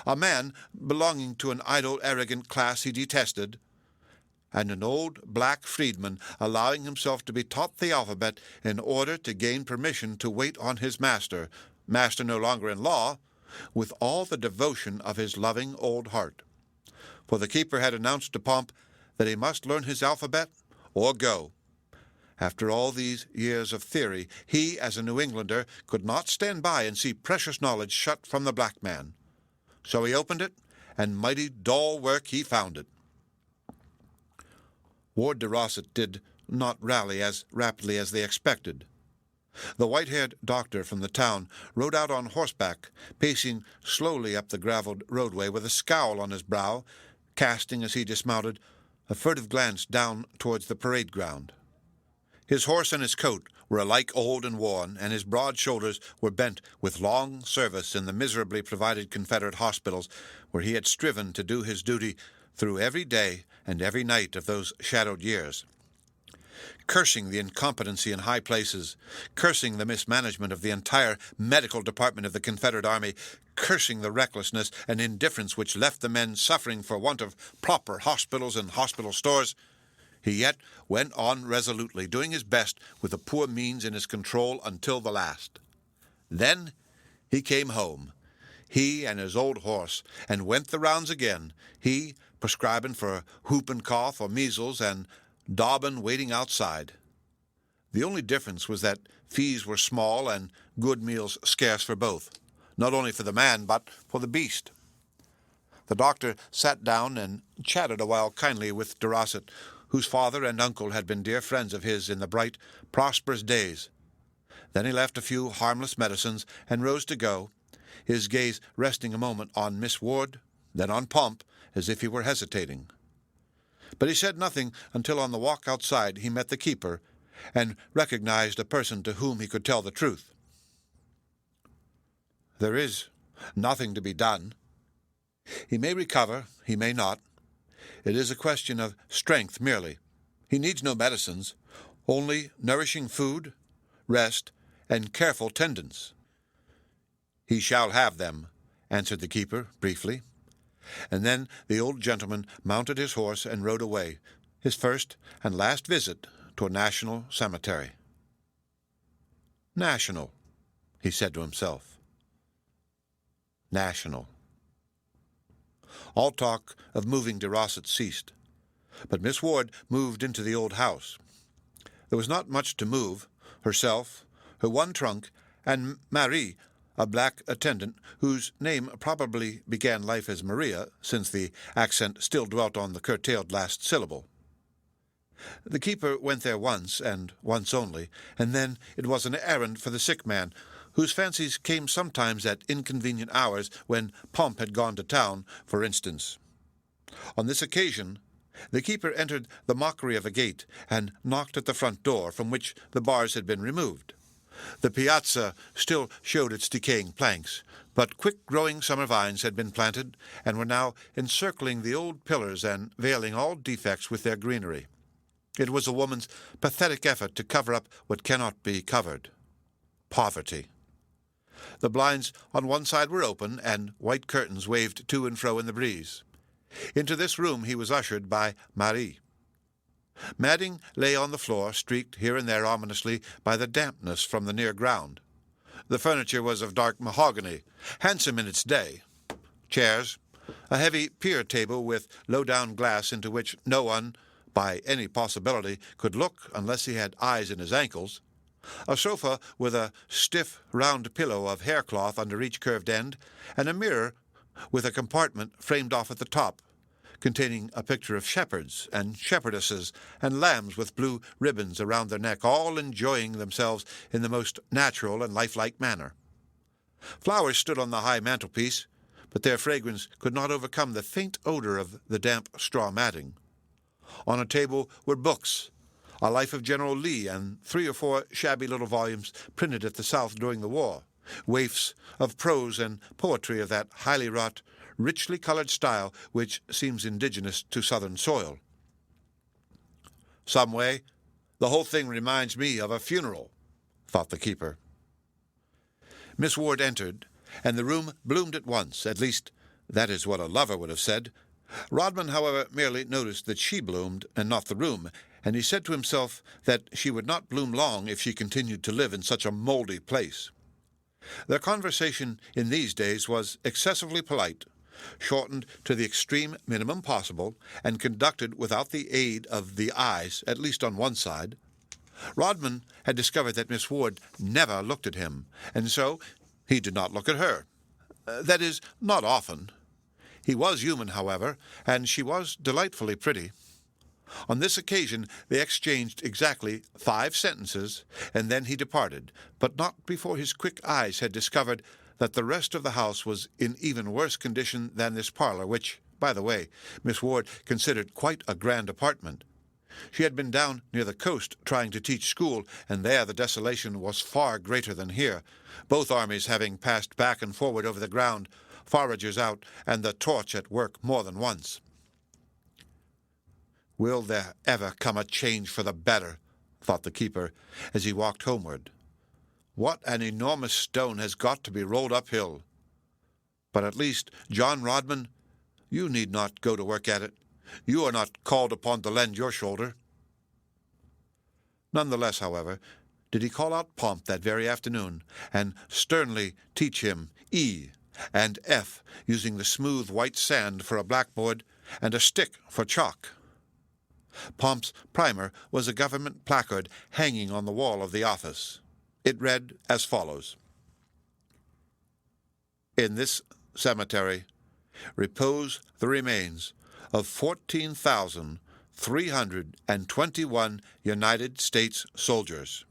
A man belonging to an idle, arrogant class he detested. And an old black freedman allowing himself to be taught the alphabet in order to gain permission to wait on his master no longer in law, with all the devotion of his loving old heart. For the keeper had announced to Pomp that he must learn his alphabet or go. After all these years of theory, he, as a New Englander, could not stand by and see precious knowledge shut from the black man. So he opened it, and mighty dull work he found it. Ward de Rossett did not rally as rapidly as they expected. The white-haired doctor from the town rode out on horseback, pacing slowly up the gravelled roadway with a scowl on his brow, casting, as he dismounted, a furtive glance down towards the parade ground. His horse and his coat were alike old and worn, and his broad shoulders were bent with long service in the miserably provided Confederate hospitals where he had striven to do his duty through every day and every night of those shadowed years. Cursing the incompetency in high places, cursing the mismanagement of the entire medical department of the Confederate Army, cursing the recklessness and indifference which left the men suffering for want of proper hospitals and hospital stores, he yet went on resolutely, doing his best with the poor means in his control until the last. Then he came home, he and his old horse, and went the rounds again, he prescribing for whooping cough or measles, and Dobbin waiting outside. The only difference was that fees were small and good meals scarce for both, not only for the man but for the beast. The doctor sat down and chatted a while kindly with Dorset, whose father and uncle had been dear friends of his in the bright, prosperous days. Then he left a few harmless medicines and rose to go, his gaze resting a moment on Miss Ward, then on Pomp, as if he were hesitating. But he said nothing until on the walk outside he met the keeper, and recognized a person to whom he could tell the truth. "There is nothing to be done. He may recover, he may not. It is a question of strength merely. He needs no medicines, only nourishing food, rest, and careful tendance." "He shall have them," answered the keeper briefly. And then the old gentleman mounted his horse and rode away, his first and last visit to a national cemetery. "National," he said to himself. "National." All talk of moving Dorset ceased, but Miss Ward moved into the old house. There was not much to move: herself, her one trunk, and Marie, a black attendant whose name probably began life as Maria, since the accent still dwelt on the curtailed last syllable. The keeper went there once, and once only, and then it was an errand for the sick man, whose fancies came sometimes at inconvenient hours when Pomp had gone to town, for instance. On this occasion the keeper entered the mockery of a gate and knocked at the front door, from which the bars had been removed. The piazza still showed its decaying planks, but quick-growing summer vines had been planted and were now encircling the old pillars and veiling all defects with their greenery. It was a woman's pathetic effort to cover up what cannot be covered: poverty. The blinds on one side were open, and white curtains waved to and fro in the breeze. Into this room he was ushered by Marie. Matting lay on the floor, streaked here and there ominously by the dampness from the near ground. The furniture was of dark mahogany, handsome in its day. Chairs, a heavy pier table with low-down glass into which no one, by any possibility, could look unless he had eyes in his ankles, a sofa with a stiff, round pillow of haircloth under each curved end, and a mirror with a compartment framed off at the top, containing a picture of shepherds and shepherdesses and lambs with blue ribbons around their neck, all enjoying themselves in the most natural and lifelike manner. Flowers stood on the high mantelpiece, but their fragrance could not overcome the faint odor of the damp straw matting. On a table were books, a Life of General Lee and 3 or 4 shabby little volumes printed at the South during the war, waifs of prose and poetry of that highly wrought, richly colored style which seems indigenous to southern soil. "Some way, the whole thing reminds me of a funeral," thought the keeper. Miss Ward entered, and the room bloomed at once. At least, that is what a lover would have said. Rodman, however, merely noticed that she bloomed, and not the room, and he said to himself that she would not bloom long if she continued to live in such a mouldy place. Their conversation in these days was excessively polite, shortened to the extreme minimum possible, and conducted without the aid of the eyes, at least on one side. Rodman had discovered that Miss Ward never looked at him, and so he did not look at her. That is, not often. He was human, however, and she was delightfully pretty. On this occasion they exchanged exactly 5 sentences, and then he departed, but not before his quick eyes had discovered that the rest of the house was in even worse condition than this parlor, which, by the way, Miss Ward considered quite a grand apartment. She had been down near the coast trying to teach school, and there the desolation was far greater than here, both armies having passed back and forward over the ground, foragers out, and the torch at work more than once. "Will there ever come a change for the better?" thought the keeper, as he walked homeward. "What an enormous stone has got to be rolled uphill! But at least, John Rodman, you need not go to work at it. You are not called upon to lend your shoulder." None the less, however, did he call out Pomp that very afternoon, and sternly teach him E and F, using the smooth white sand for a blackboard and a stick for chalk. Pomp's primer was a government placard hanging on the wall of the office. It read as follows: "In this cemetery repose the remains of 14,321 United States soldiers.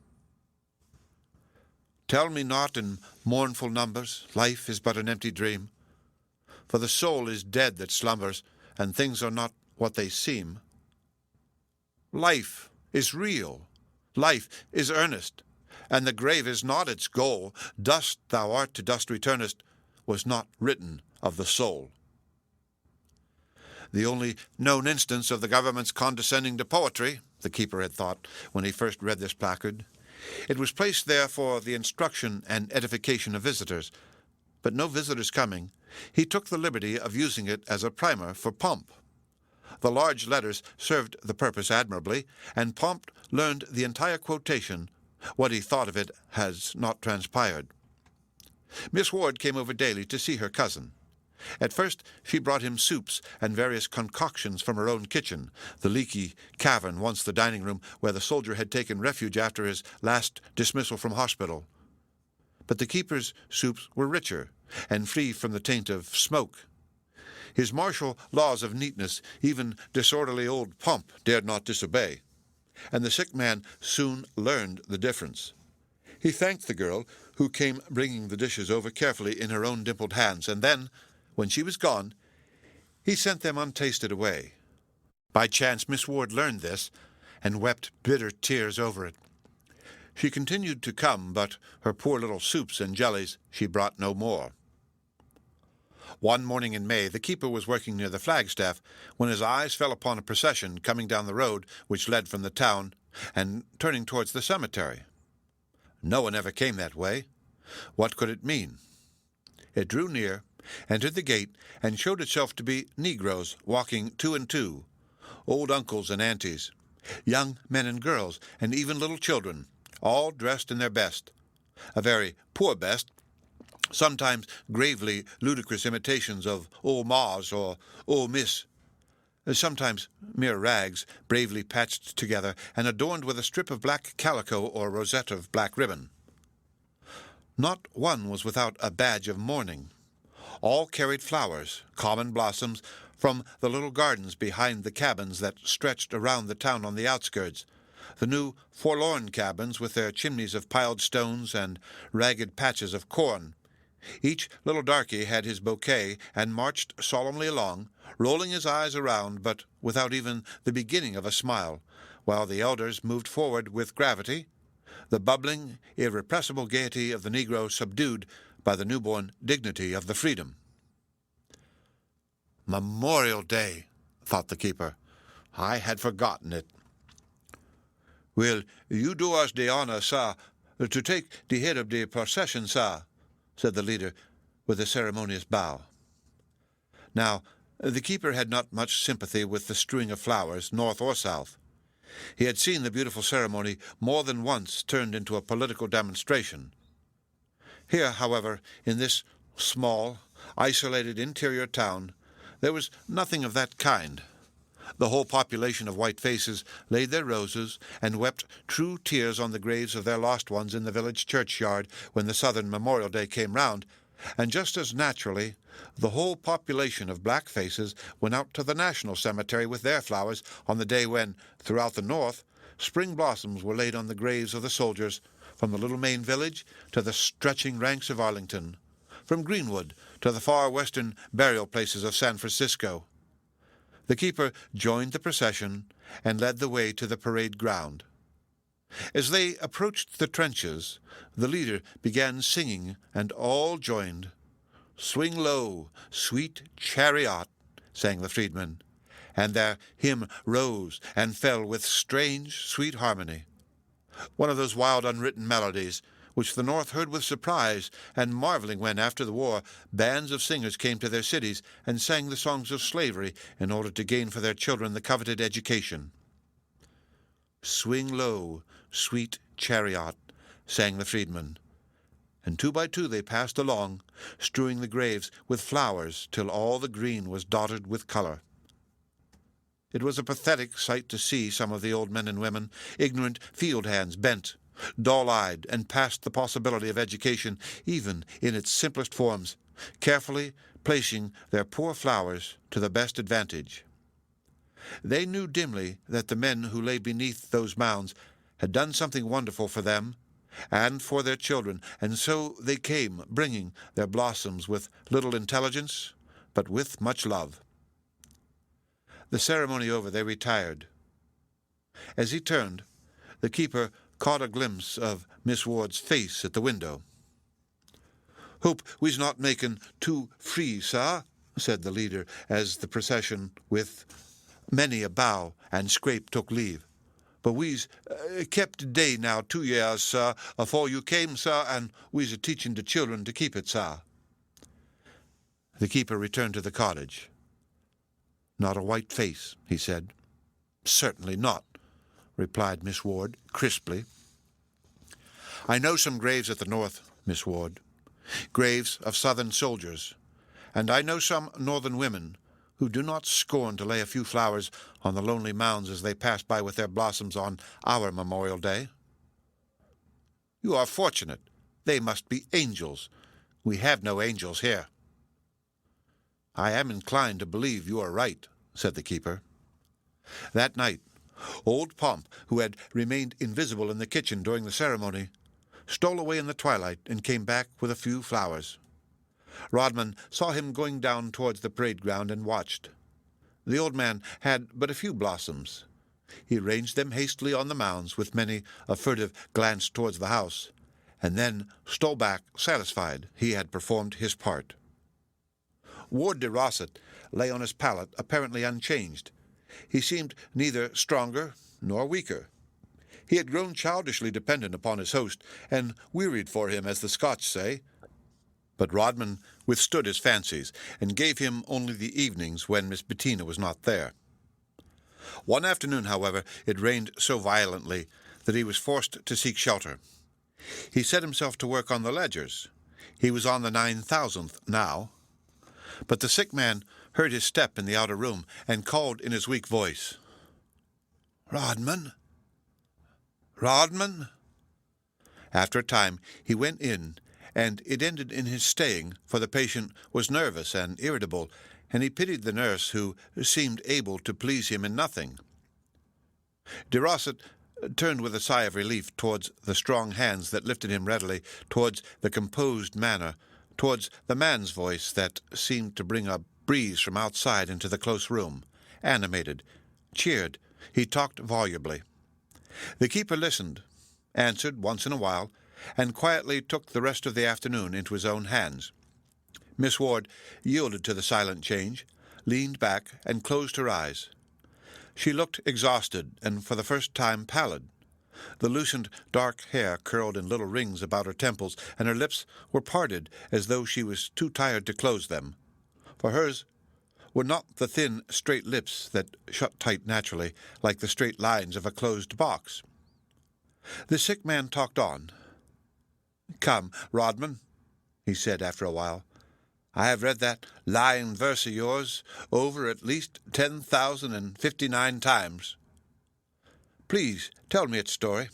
Tell me not in mournful numbers, life is but an empty dream. For the soul is dead that slumbers, and things are not what they seem. Life is real, life is earnest, and the grave is not its goal. Dust thou art, to dust returnest, was not written of the soul." The only known instance of the government's condescending to poetry, the keeper had thought when he first read this placard. It was placed there for the instruction and edification of visitors, but no visitors coming, he took the liberty of using it as a primer for Pomp. The large letters served the purpose admirably, and Pomp learned the entire quotation. What he thought of it has not transpired. Miss Ward came over daily to see her cousin. At first she brought him soups and various concoctions from her own kitchen, the leaky cavern once the dining room where the soldier had taken refuge after his last dismissal from hospital. But the keeper's soups were richer and free from the taint of smoke. His martial laws of neatness even disorderly old Pomp dared not disobey, and the sick man soon learned the difference. He thanked the girl, who came bringing the dishes over carefully in her own dimpled hands, and then, when she was gone, he sent them untasted away. By chance Miss Ward learned this, and wept bitter tears over it. She continued to come, but her poor little soups and jellies she brought no more. One morning in May, the keeper was working near the flagstaff when his eyes fell upon a procession coming down the road which led from the town and turning towards the cemetery. No one ever came that way. What could it mean? It drew near, entered the gate, and showed itself to be Negroes walking two and two, old uncles and aunties, young men and girls, and even little children, all dressed in their best, a very poor best, sometimes gravely ludicrous imitations of old Ma's or old Miss, sometimes mere rags, bravely patched together and adorned with a strip of black calico or rosette of black ribbon. Not one was without a badge of mourning. All carried flowers, common blossoms, from the little gardens behind the cabins that stretched around the town on the outskirts, the new forlorn cabins with their chimneys of piled stones and ragged patches of corn. Each little darky had his bouquet and marched solemnly along, rolling his eyes around, but without even the beginning of a smile, while the elders moved forward with gravity, the bubbling, irrepressible gaiety of the Negro subdued by the newborn dignity of the freedom. Memorial Day, thought the keeper. I had forgotten it. Will you do us the honor, sir, to take the head of the procession, sir? Said the leader with a ceremonious bow. Now, the keeper had not much sympathy with the strewing of flowers, north or south. He had seen the beautiful ceremony more than once turned into a political demonstration. Here, however, in this small, isolated interior town, there was nothing of that kind. The whole population of white faces laid their roses and wept true tears on the graves of their lost ones in the village churchyard when the Southern Memorial Day came round, and just as naturally the whole population of black faces went out to the National Cemetery with their flowers on the day when, throughout the North, spring blossoms were laid on the graves of the soldiers from the little Maine village to the stretching ranks of Arlington, from Greenwood to the far western burial places of San Francisco. The keeper joined the procession and led the way to the parade ground. As they approached the trenches, the leader began singing, and all joined. "Swing low, sweet chariot," sang the freedmen, and their hymn rose and fell with strange, sweet harmony. One of those wild, unwritten melodies which the North heard with surprise and marveling when, after the war, bands of singers came to their cities and sang the songs of slavery in order to gain for their children the coveted education. "Swing low, sweet chariot," sang the freedmen, and 2 by 2 they passed along, strewing the graves with flowers till all the green was dotted with color. It was a pathetic sight to see some of the old men and women, ignorant field hands, bent, dull-eyed, and past the possibility of education, even in its simplest forms, carefully placing their poor flowers to the best advantage. They knew dimly that the men who lay beneath those mounds had done something wonderful for them and for their children, and so they came, bringing their blossoms with little intelligence, but with much love. The ceremony over, they retired. As he turned, the keeper caught a glimpse of Miss Ward's face at the window. "Hope we's not making too free, sir," said the leader, as the procession, with many a bow and scrape, took leave. "But we's kept day now 2 years, sir, afore you came, sir, and we's a-teaching the children to keep it, sir." The keeper returned to the cottage. "Not a white face," he said. "Certainly not," replied Miss Ward, crisply. "I know some graves at the North, Miss Ward, graves of Southern soldiers, and I know some Northern women who do not scorn to lay a few flowers on the lonely mounds as they pass by with their blossoms on our Memorial Day. You are fortunate. They must be angels. We have no angels here." "I am inclined to believe you are right," said the keeper. That night, old Pomp, who had remained invisible in the kitchen during the ceremony, stole away in the twilight and came back with a few flowers. Rodman saw him going down towards the parade ground and watched. The old man had but a few blossoms. He arranged them hastily on the mounds, with many a furtive glance towards the house, and then stole back, satisfied he had performed his part. Ward de Rossett lay on his pallet, apparently unchanged. He seemed neither stronger nor weaker. He had grown childishly dependent upon his host, and wearied for him, as the Scotch say. But Rodman withstood his fancies, and gave him only the evenings when Miss Bettina was not there. One afternoon, however, it rained so violently that he was forced to seek shelter. He set himself to work on the ledgers. He was on the 9,000th now. But the sick man heard his step in the outer room, and called in his weak voice, "Rodman! Rodman!" After a time he went in, and it ended in his staying, for the patient was nervous and irritable, and he pitied the nurse, who seemed able to please him in nothing. De Rossett turned with a sigh of relief towards the strong hands that lifted him readily, towards the composed manner, towards the man's voice that seemed to bring a breeze from outside into the close room. Animated, cheered, he talked volubly. The keeper listened, answered once in a while, and quietly took the rest of the afternoon into his own hands. Miss Ward yielded to the silent change, leaned back, and closed her eyes. She looked exhausted, and for the first time pallid. The loosened dark hair curled in little rings about her temples, and her lips were parted as though she was too tired to close them. For hers were not the thin, straight lips that shut tight naturally, like the straight lines of a closed box. The sick man talked on. "Come, Rodman," he said after a while. "I have read that lying verse of yours over at least 10,059 times. Please tell me its story.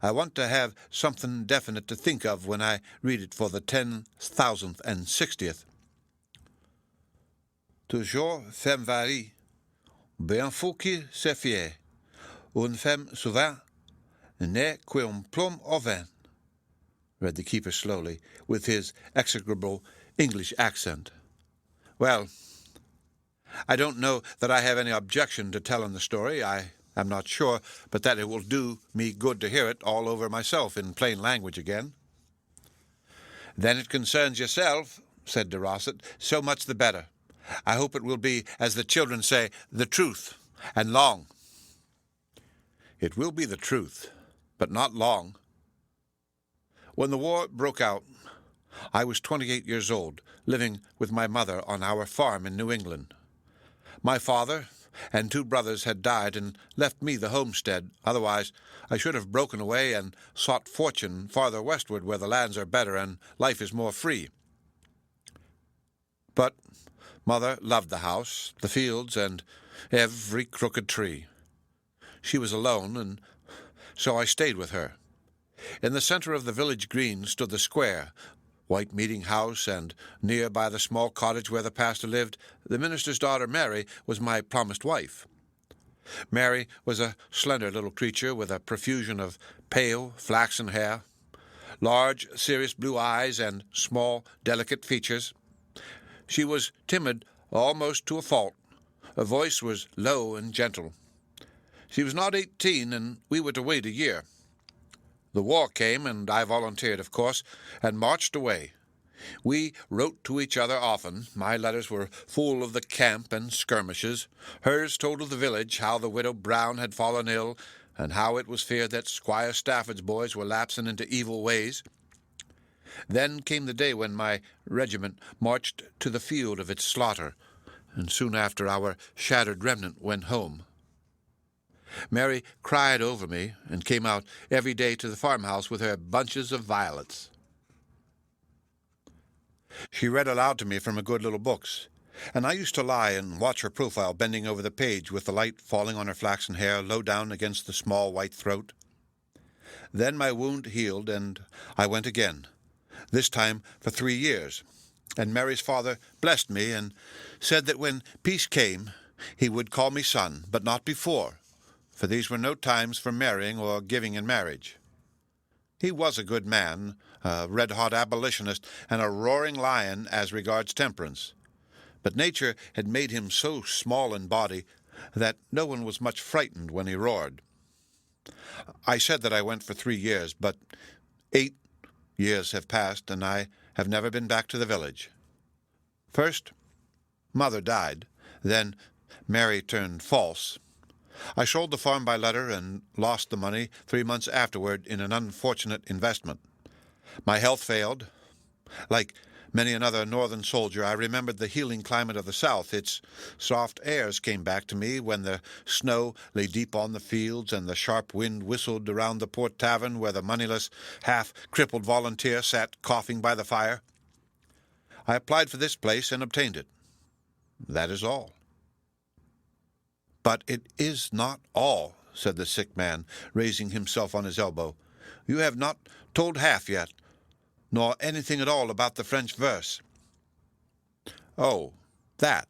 I want to have something definite to think of when I read it for the 10,060th. Toujours femme varie, bien faut qu'il se fie. Une femme souvent n'est qu'un plomb au vent," read the keeper slowly, with his execrable English accent. "Well, I don't know that I have any objection to telling the story. I am not sure but that it will do me good to hear it all over myself in plain language again." "Then it concerns yourself," said de Rossett, "so much the better. I hope it will be, as the children say, the truth, and long." "It will be the truth, but not long. When the war broke out, I was 28 years old, living with my mother on our farm in New England. My father and 2 brothers had died and left me the homestead. Otherwise, I should have broken away and sought fortune farther westward, where the lands are better and life is more free. But Mother loved the house, the fields, and every crooked tree. She was alone, and so I stayed with her. In the center of the village green stood the square, white meeting house, and near by the small cottage where the pastor lived, the minister's daughter Mary was my promised wife. Mary was a slender little creature with a profusion of pale, flaxen hair, large, serious blue eyes, and small, delicate features. She was timid almost to a fault. Her voice was low and gentle. She was not 18, and we were to wait a year. The war came, and I volunteered, of course, and marched away. We wrote to each other often. My letters were full of the camp and skirmishes. Hers told of the village, how the widow Brown had fallen ill, and how it was feared that Squire Stafford's boys were lapsing into evil ways. Then came the day when my regiment marched to the field of its slaughter, and soon after our shattered remnant went home. Mary cried over me and came out every day to the farmhouse with her bunches of violets. She read aloud to me from her good little books, and I used to lie and watch her profile bending over the page with the light falling on her flaxen hair low down against the small white throat. Then my wound healed, and I went again, this time for 3 years, and Mary's father blessed me and said that when peace came he would call me son, but not before, for these were no times for marrying or giving in marriage. He was a good man, a red-hot abolitionist, and a roaring lion as regards temperance. But nature had made him so small in body that no one was much frightened when he roared. I said that I went for 3 years, but 8 years have passed, and I have never been back to the village. First, Mother died. Then Mary turned false. I sold the farm by letter and lost the money 3 months afterward in an unfortunate investment. My health failed. Like many another northern soldier, I remembered the healing climate of the South. Its soft airs came back to me when the snow lay deep on the fields and the sharp wind whistled around the Port Tavern where the moneyless, half-crippled volunteer sat coughing by the fire. I applied for this place and obtained it. That is all. "But it is not all," said the sick man, raising himself on his elbow. "You have not told half yet, nor anything at all about the French verse." "Oh, that.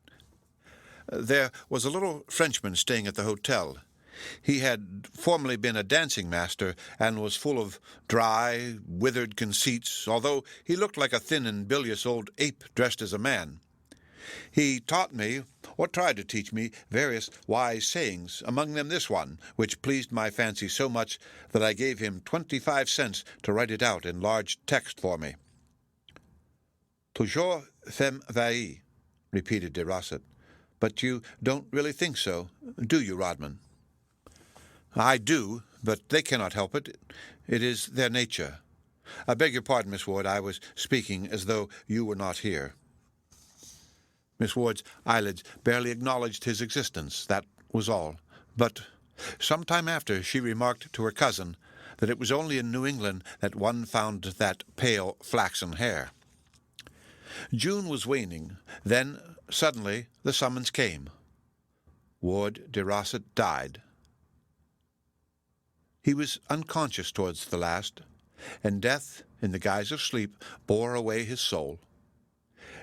There was a little Frenchman staying at the hotel. He had formerly been a dancing master, and was full of dry, withered conceits, although he looked like a thin and bilious old ape dressed as a man. He taught me, or tried to teach me, various wise sayings, among them this one, which pleased my fancy so much that I gave him 25 cents to write it out in large text for me. "Toujours femme vaillie," repeated de Rossett. "But you don't really think so, do you, Rodman?" "I do, but they cannot help it. It is their nature. I beg your pardon, Miss Ward. I was speaking as though you were not here." Miss Ward's eyelids barely acknowledged his existence, that was all. But some time after she remarked to her cousin that it was only in New England that one found that pale flaxen hair. June was waning. Then, suddenly, the summons came. Ward de Rossett died. He was unconscious towards the last, and death, in the guise of sleep, bore away his soul.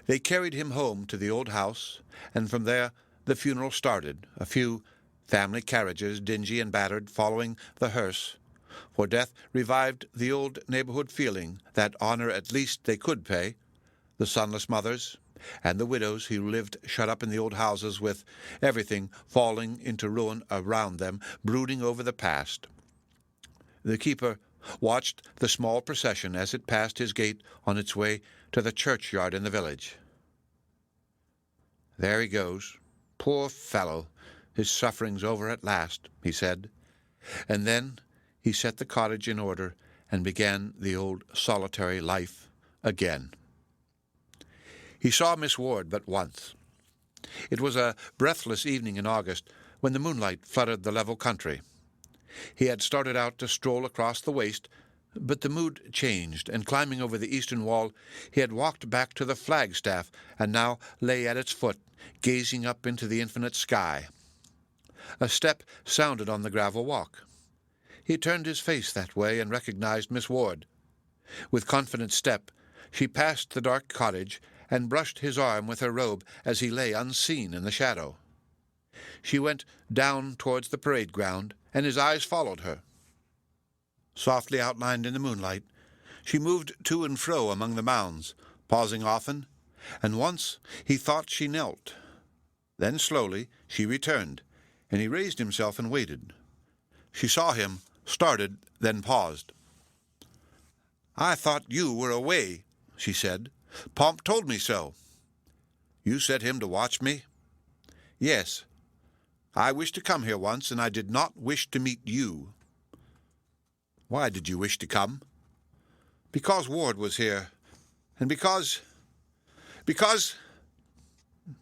They carried him home to the old house, and from there the funeral started, a few family carriages, dingy and battered, following the hearse, for death revived the old neighborhood feeling that honor at least they could pay, the sonless mothers, and the widows who lived shut up in the old houses with everything falling into ruin around them, brooding over the past. The keeper watched the small procession as it passed his gate on its way to the churchyard in the village. "There he goes. Poor fellow, his suffering's over at last," he said, and then he set the cottage in order and began the old solitary life again. He saw Miss Ward but once. It was a breathless evening in August when the moonlight flooded the level country. He had started out to stroll across the waste, but the mood changed, and climbing over the eastern wall, he had walked back to the flagstaff and now lay at its foot, gazing up into the infinite sky. A step sounded on the gravel walk. He turned his face that way and recognized Miss Ward. With confident step, she passed the dark cottage and brushed his arm with her robe as he lay unseen in the shadow. She went down towards the parade ground, and his eyes followed her. Softly outlined in the moonlight, she moved to and fro among the mounds, pausing often, and once he thought she knelt. Then slowly she returned, and he raised himself and waited. She saw him, started, then paused. "I thought you were away," she said. "Pomp told me so." "You set him to watch me?" "Yes. I wished to come here once, and I did not wish to meet you." "Why did you wish to come?" "Because Ward was here, and because...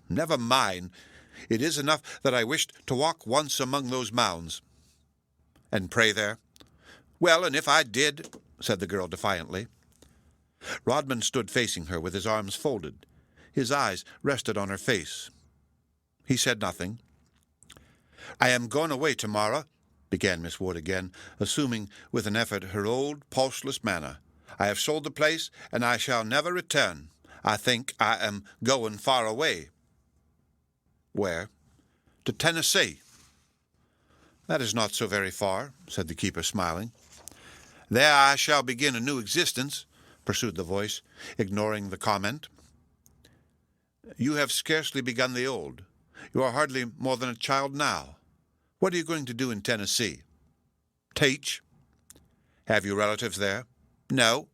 Never mind. It is enough that I wished to walk once among those mounds." "And pray there?" "Well, and if I did," said the girl defiantly. Rodman stood facing her with his arms folded. His eyes rested on her face. He said nothing. "I am going away tomorrow," began Miss Ward again, assuming with an effort her old pulseless manner. "I have sold the place, and I shall never return. I think I am going far away." "Where?" "To Tennessee." "That is not so very far," said the keeper, smiling. "There I shall begin a new existence," pursued the voice, ignoring the comment. "You have scarcely begun the old. You are hardly more than a child now. What are you going to do in Tennessee?" "Teach." "Have you relatives there?" "No."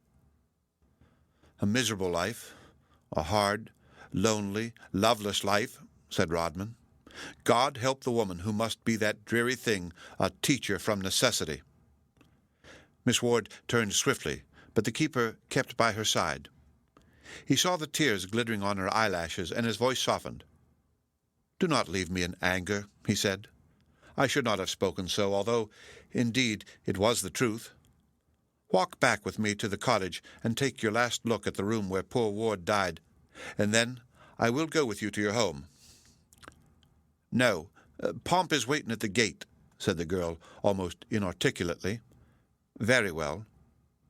"A miserable life, a hard, lonely, loveless life," said Rodman. "God help the woman who must be that dreary thing, a teacher from necessity." Miss Ward turned swiftly, but the keeper kept by her side. He saw the tears glittering on her eyelashes, and his voice softened. "Do not leave me in anger," he said. "I should not have spoken so, although, indeed, it was the truth. Walk back with me to the cottage and take your last look at the room where poor Ward died, and then I will go with you to your home." "No, Pomp is waiting at the gate," said the girl, almost inarticulately. "Very well.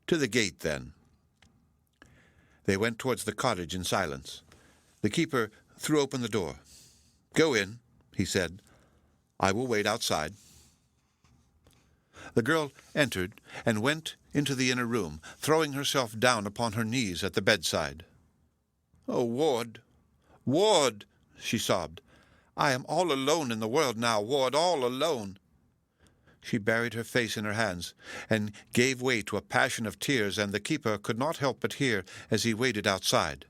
To the gate, then." They went towards the cottage in silence. The keeper threw open the door. "Go in," he said. "I will wait outside." The girl entered and went into the inner room, throwing herself down upon her knees at the bedside. "Oh, Ward, Ward," she sobbed. "I am all alone in the world now, Ward, all alone." She buried her face in her hands and gave way to a passion of tears, and the keeper could not help but hear as he waited outside.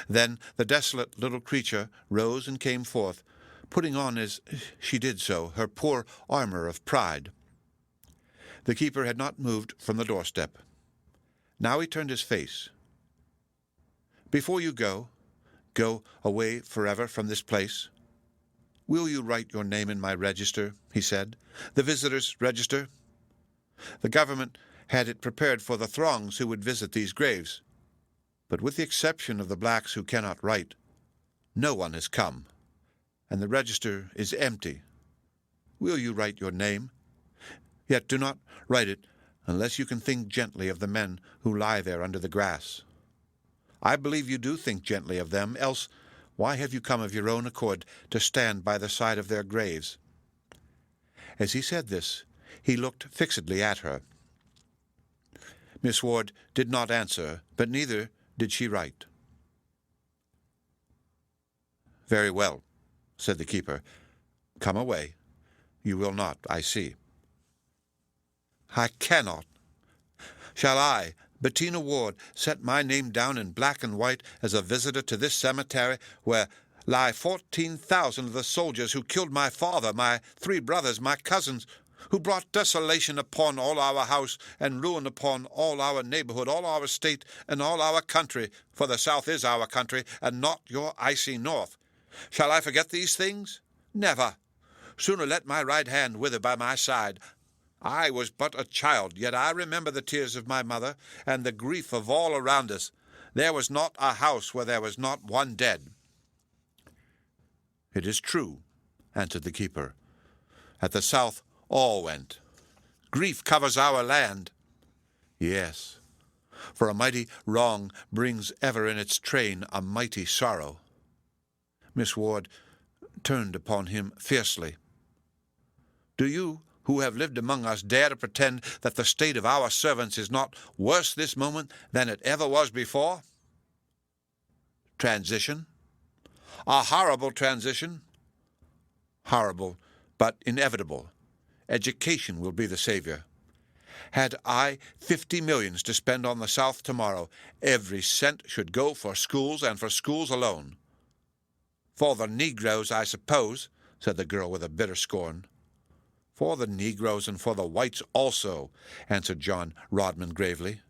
Then the desolate little creature rose and came forth, putting on as she did so her poor armor of pride. The keeper had not moved from the doorstep. Now he turned his face. "Before you go away forever from this place, will you write your name in my register?" he said. "The visitors' register. The government had it prepared for the throngs who would visit these graves, but with the exception of the blacks who cannot write, no one has come, and the register is empty. Will you write your name? Yet do not write it unless you can think gently of the men who lie there under the grass. I believe you do think gently of them, else why have you come of your own accord to stand by the side of their graves?" As he said this, he looked fixedly at her. Miss Ward did not answer, but neither did she write. "Very well," said the keeper. "Come away. You will not, I see." "I cannot. Shall I, Bettina Ward, set my name down in black and white as a visitor to this cemetery where lie 14,000 of the soldiers who killed my father, my 3 brothers, my cousins, who brought desolation upon all our house and ruin upon all our neighborhood, all our state, and all our country, for the South is our country, and not your icy North? Shall I forget these things? Never. Sooner let my right hand wither by my side. I was but a child, yet I remember the tears of my mother, and the grief of all around us. There was not a house where there was not one dead." "It is true," answered the keeper. "At the South all went. Grief covers our land." "Yes, for a mighty wrong brings ever in its train a mighty sorrow." Miss Ward turned upon him fiercely. "Do you, who have lived among us, dare to pretend that the state of our servants is not worse this moment than it ever was before? Transition? A horrible transition? Horrible, but inevitable. Education will be the savior. Had I 50 millions to spend on the South tomorrow, every cent should go for schools and for schools alone." "For the Negroes, I suppose," said the girl with a bitter scorn. "For the Negroes and for the whites also," answered John Rodman gravely.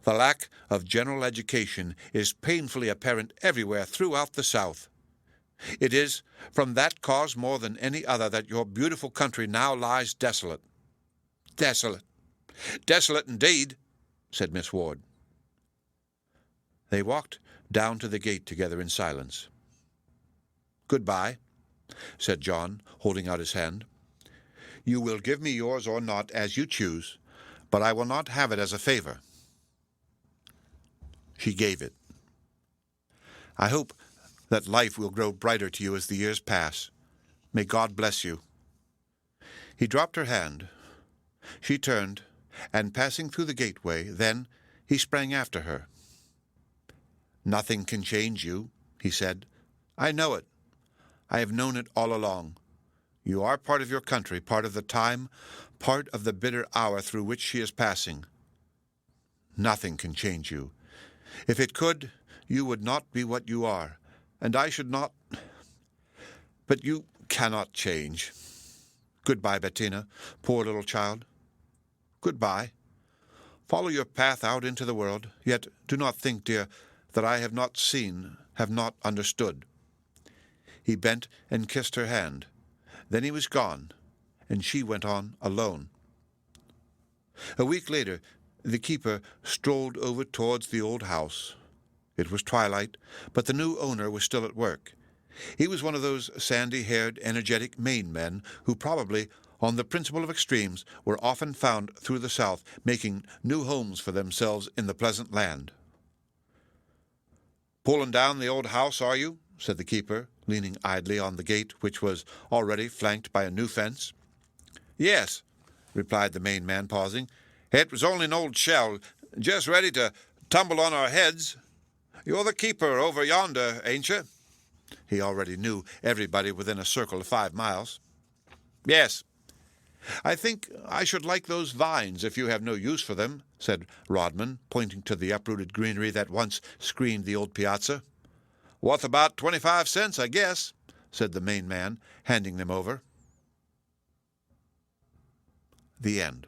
"The lack of general education is painfully apparent everywhere throughout the South. It is from that cause more than any other that your beautiful country now lies desolate." "Desolate. Desolate indeed," said Miss Ward. They walked down to the gate together in silence. "Goodbye," said John, holding out his hand. "You will give me yours or not, as you choose, but I will not have it as a favor." She gave it. "I hope that life will grow brighter to you as the years pass. May God bless you." He dropped her hand. She turned, and passing through the gateway, then he sprang after her. "Nothing can change you," he said. "I know it. I have known it all along. You are part of your country, part of the time, part of the bitter hour through which she is passing. Nothing can change you. If it could, you would not be what you are, and I should not. But you cannot change. Goodbye, Bettina, poor little child. Goodbye. Follow your path out into the world, yet do not think, dear, that I have not seen, have not understood." He bent and kissed her hand. Then he was gone, and she went on alone. A week later, the keeper strolled over towards the old house. It was twilight, but the new owner was still at work. He was one of those sandy-haired, energetic Maine men who probably, on the principle of extremes, were often found through the South, making new homes for themselves in the pleasant land. "Pulling down the old house, are you?" said the keeper, leaning idly on the gate, which was already flanked by a new fence. "Yes," replied the Maine man, pausing. "It was only an old shell, just ready to tumble on our heads. You're the keeper over yonder, ain't you?" He already knew everybody within a circle of 5 miles. "Yes." "I think I should like those vines, if you have no use for them," said Rodman, pointing to the uprooted greenery that once screened the old piazza. "Worth about 25 cents, I guess," said the Maine man, handing them over. The end.